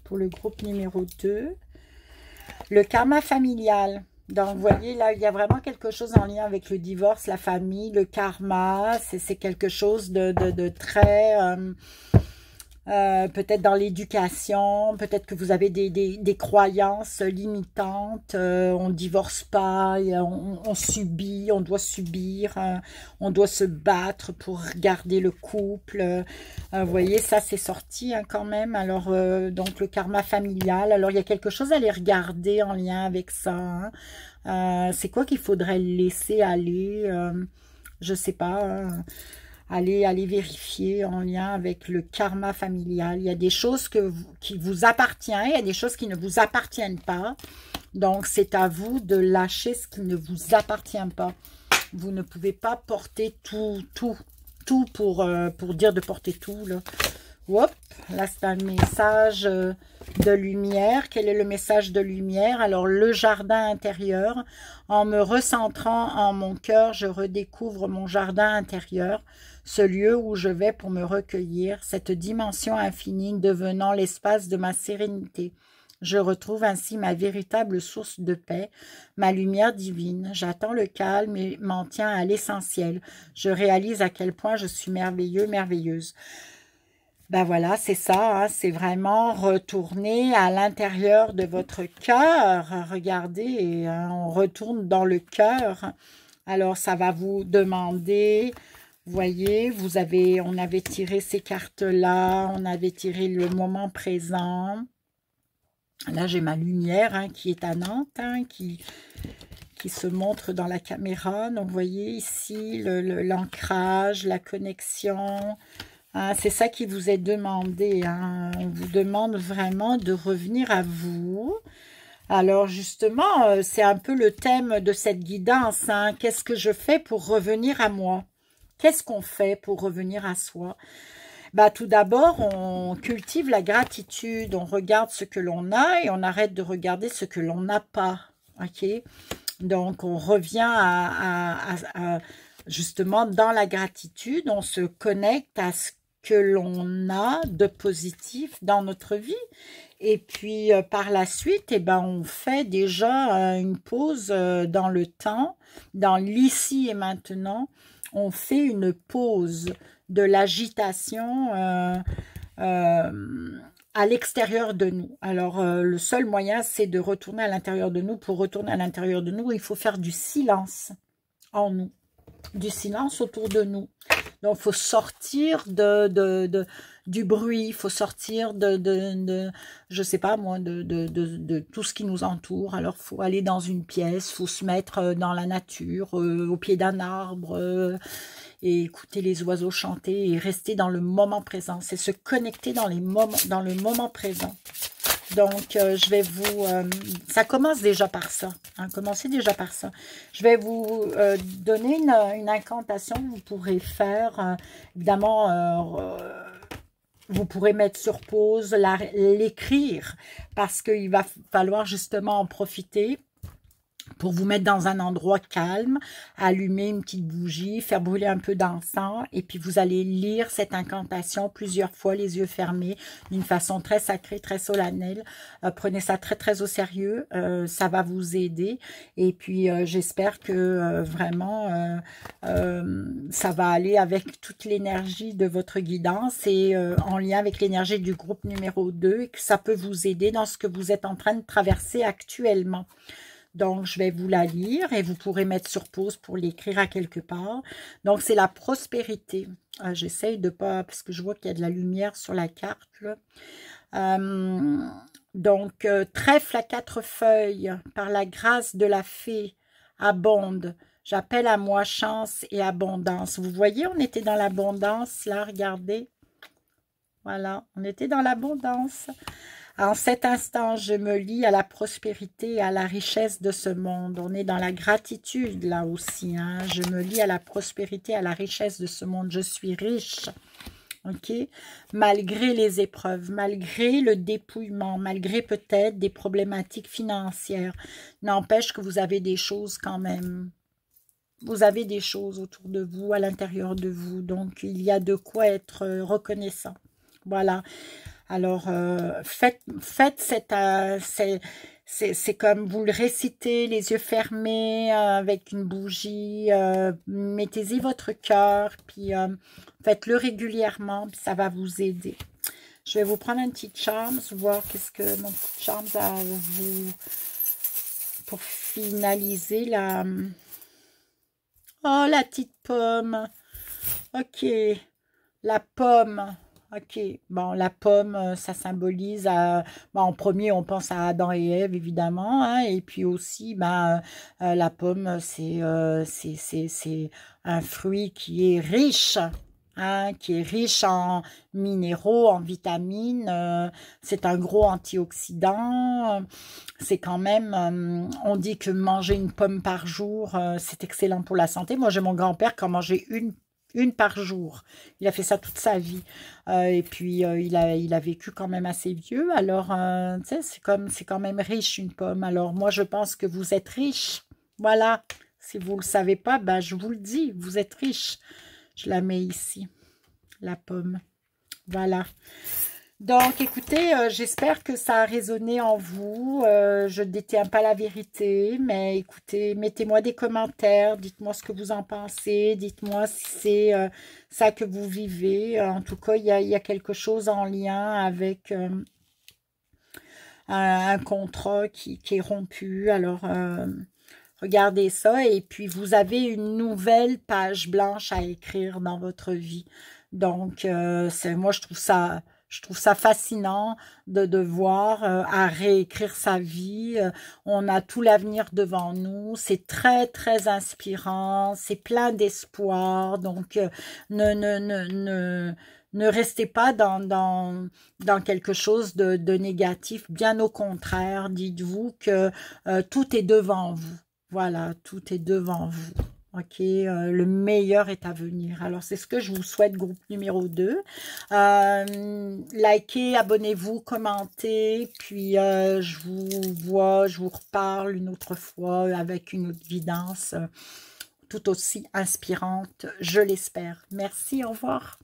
pour le groupe numéro 2? Le karma familial. Donc, vous voyez, là, il y a vraiment quelque chose en lien avec le divorce, la famille, le karma. C'est quelque chose de très... peut-être dans l'éducation, peut-être que vous avez des croyances limitantes, on ne divorce pas, on subit, on doit subir, on doit se battre pour garder le couple. Vous voyez, ça c'est sorti hein, quand même. Alors, donc le karma familial, alors il y a quelque chose à aller regarder en lien avec ça. Hein. C'est quoi qu'il faudrait laisser aller, je sais pas, hein. Allez vérifier en lien avec le karma familial. Il y a des choses qui vous appartiennent, il y a des choses qui ne vous appartiennent pas. Donc, c'est à vous de lâcher ce qui ne vous appartient pas. Vous ne pouvez pas porter tout pour dire de porter tout. Là. Hop, là, c'est un message de lumière. Quel est le message de lumière? Alors, le jardin intérieur. En me recentrant en mon cœur, je redécouvre mon jardin intérieur. Ce lieu où je vais pour me recueillir, cette dimension infinie devenant l'espace de ma sérénité. Je retrouve ainsi ma véritable source de paix, ma lumière divine. J'attends le calme et m'en tiens à l'essentiel. Je réalise à quel point je suis merveilleux, merveilleuse. Ben voilà, c'est ça, hein, c'est vraiment retourner à l'intérieur de votre cœur. Regardez, hein, on retourne dans le cœur. Alors, ça va vous demander... Vous voyez, on avait tiré ces cartes-là, on avait tiré le moment présent. Là, j'ai ma lumière hein, qui est à Nantes, hein, qui se montre dans la caméra. Donc, vous voyez ici l'ancrage, la connexion. Hein, c'est ça qui vous est demandé. Hein. On vous demande vraiment de revenir à vous. Alors, justement, c'est un peu le thème de cette guidance. Hein. Qu'est-ce que je fais pour revenir à moi ? Qu'est-ce qu'on fait pour revenir à soi? Bah, tout d'abord, on cultive la gratitude, on regarde ce que l'on a et on arrête de regarder ce que l'on n'a pas. Ok? Donc, on revient justement dans la gratitude, on se connecte à ce que l'on a de positif dans notre vie. Et puis, par la suite, eh ben, on fait déjà une pause dans le temps, dans l'ici et maintenant. On fait une pause de l'agitation à l'extérieur de nous. Alors, le seul moyen, c'est de retourner à l'intérieur de nous. Pour retourner à l'intérieur de nous, il faut faire du silence en nous, du silence autour de nous. Donc, il faut sortir du bruit, il faut sortir je sais pas moi, de tout ce qui nous entoure. Alors, il faut aller dans une pièce, il faut se mettre dans la nature, au pied d'un arbre, et écouter les oiseaux chanter et rester dans le moment présent. C'est se connecter dans le moment présent. Donc, je vais vous... ça commence déjà par ça. Hein, commencez déjà par ça. Je vais vous donner une incantation que vous pourrez faire. Évidemment, vous pourrez mettre sur pause, l'écrire, parce qu'il va falloir justement en profiter pour vous mettre dans un endroit calme, allumer une petite bougie, faire brûler un peu d'encens, et puis vous allez lire cette incantation plusieurs fois, les yeux fermés, d'une façon très sacrée, très solennelle. Prenez ça très très au sérieux, ça va vous aider, et puis j'espère que vraiment ça va aller avec toute l'énergie de votre guidance et en lien avec l'énergie du groupe numéro 2, et que ça peut vous aider dans ce que vous êtes en train de traverser actuellement. Donc, je vais vous la lire et vous pourrez mettre sur pause pour l'écrire à quelque part. Donc, c'est la prospérité. J'essaye de pas, parce que je vois qu'il y a de la lumière sur la carte, là. Donc, trèfle à 4 feuilles, par la grâce de la fée, abonde. J'appelle à moi chance et abondance. Vous voyez, on était dans l'abondance, là, regardez. Voilà, on était dans l'abondance. En cet instant, je me lie à la prospérité et à la richesse de ce monde. On est dans la gratitude là aussi. Hein? Je me lie à la prospérité, à la richesse de ce monde. Je suis riche. Ok, malgré les épreuves, malgré le dépouillement, malgré peut-être des problématiques financières. N'empêche que vous avez des choses quand même. Vous avez des choses autour de vous, à l'intérieur de vous. Donc, il y a de quoi être reconnaissant. Voilà. Alors, faites cette... c'est comme vous le récitez, les yeux fermés, avec une bougie. Mettez-y votre cœur, puis faites-le régulièrement, puis ça va vous aider. Je vais vous prendre un petit charme, voir qu'est-ce que mon petit charme a à vous... Pour finaliser la... Oh, la petite pomme. Ok, la pomme. Ok, bon, la pomme, ça symbolise, bon, en premier, on pense à Adam et Ève, évidemment, hein, et puis aussi, ben, la pomme, c'est un fruit qui est riche, hein, qui est riche en minéraux, en vitamines, c'est un gros antioxydant, c'est quand même, on dit que manger une pomme par jour, c'est excellent pour la santé. Moi, j'ai mon grand-père qui en mangeait une par jour. Il a fait ça toute sa vie. Et puis, il a vécu quand même assez vieux. Alors, tu sais, c'est quand même riche, une pomme. Alors, moi, je pense que vous êtes riche. Voilà. Si vous ne le savez pas, ben, je vous le dis, vous êtes riche. Je la mets ici, la pomme. Voilà. Donc, écoutez, j'espère que ça a résonné en vous. Je ne détiens pas la vérité, mais écoutez, mettez-moi des commentaires, dites-moi ce que vous en pensez, dites-moi si c'est ça que vous vivez. En tout cas, il y a quelque chose en lien avec un contrat qui est rompu. Alors, regardez ça et puis vous avez une nouvelle page blanche à écrire dans votre vie. Donc, moi, je trouve ça fascinant de voir à réécrire sa vie. On a tout l'avenir devant nous. C'est très, très inspirant. C'est plein d'espoir. Donc, ne restez pas dans quelque chose de négatif. Bien au contraire, dites-vous que tout est devant vous. Voilà, tout est devant vous. Ok, le meilleur est à venir. Alors, c'est ce que je vous souhaite, groupe numéro 2. Likez, abonnez-vous, commentez. Puis, je vous reparle une autre fois avec une autre guidance tout aussi inspirante, je l'espère. Merci, au revoir.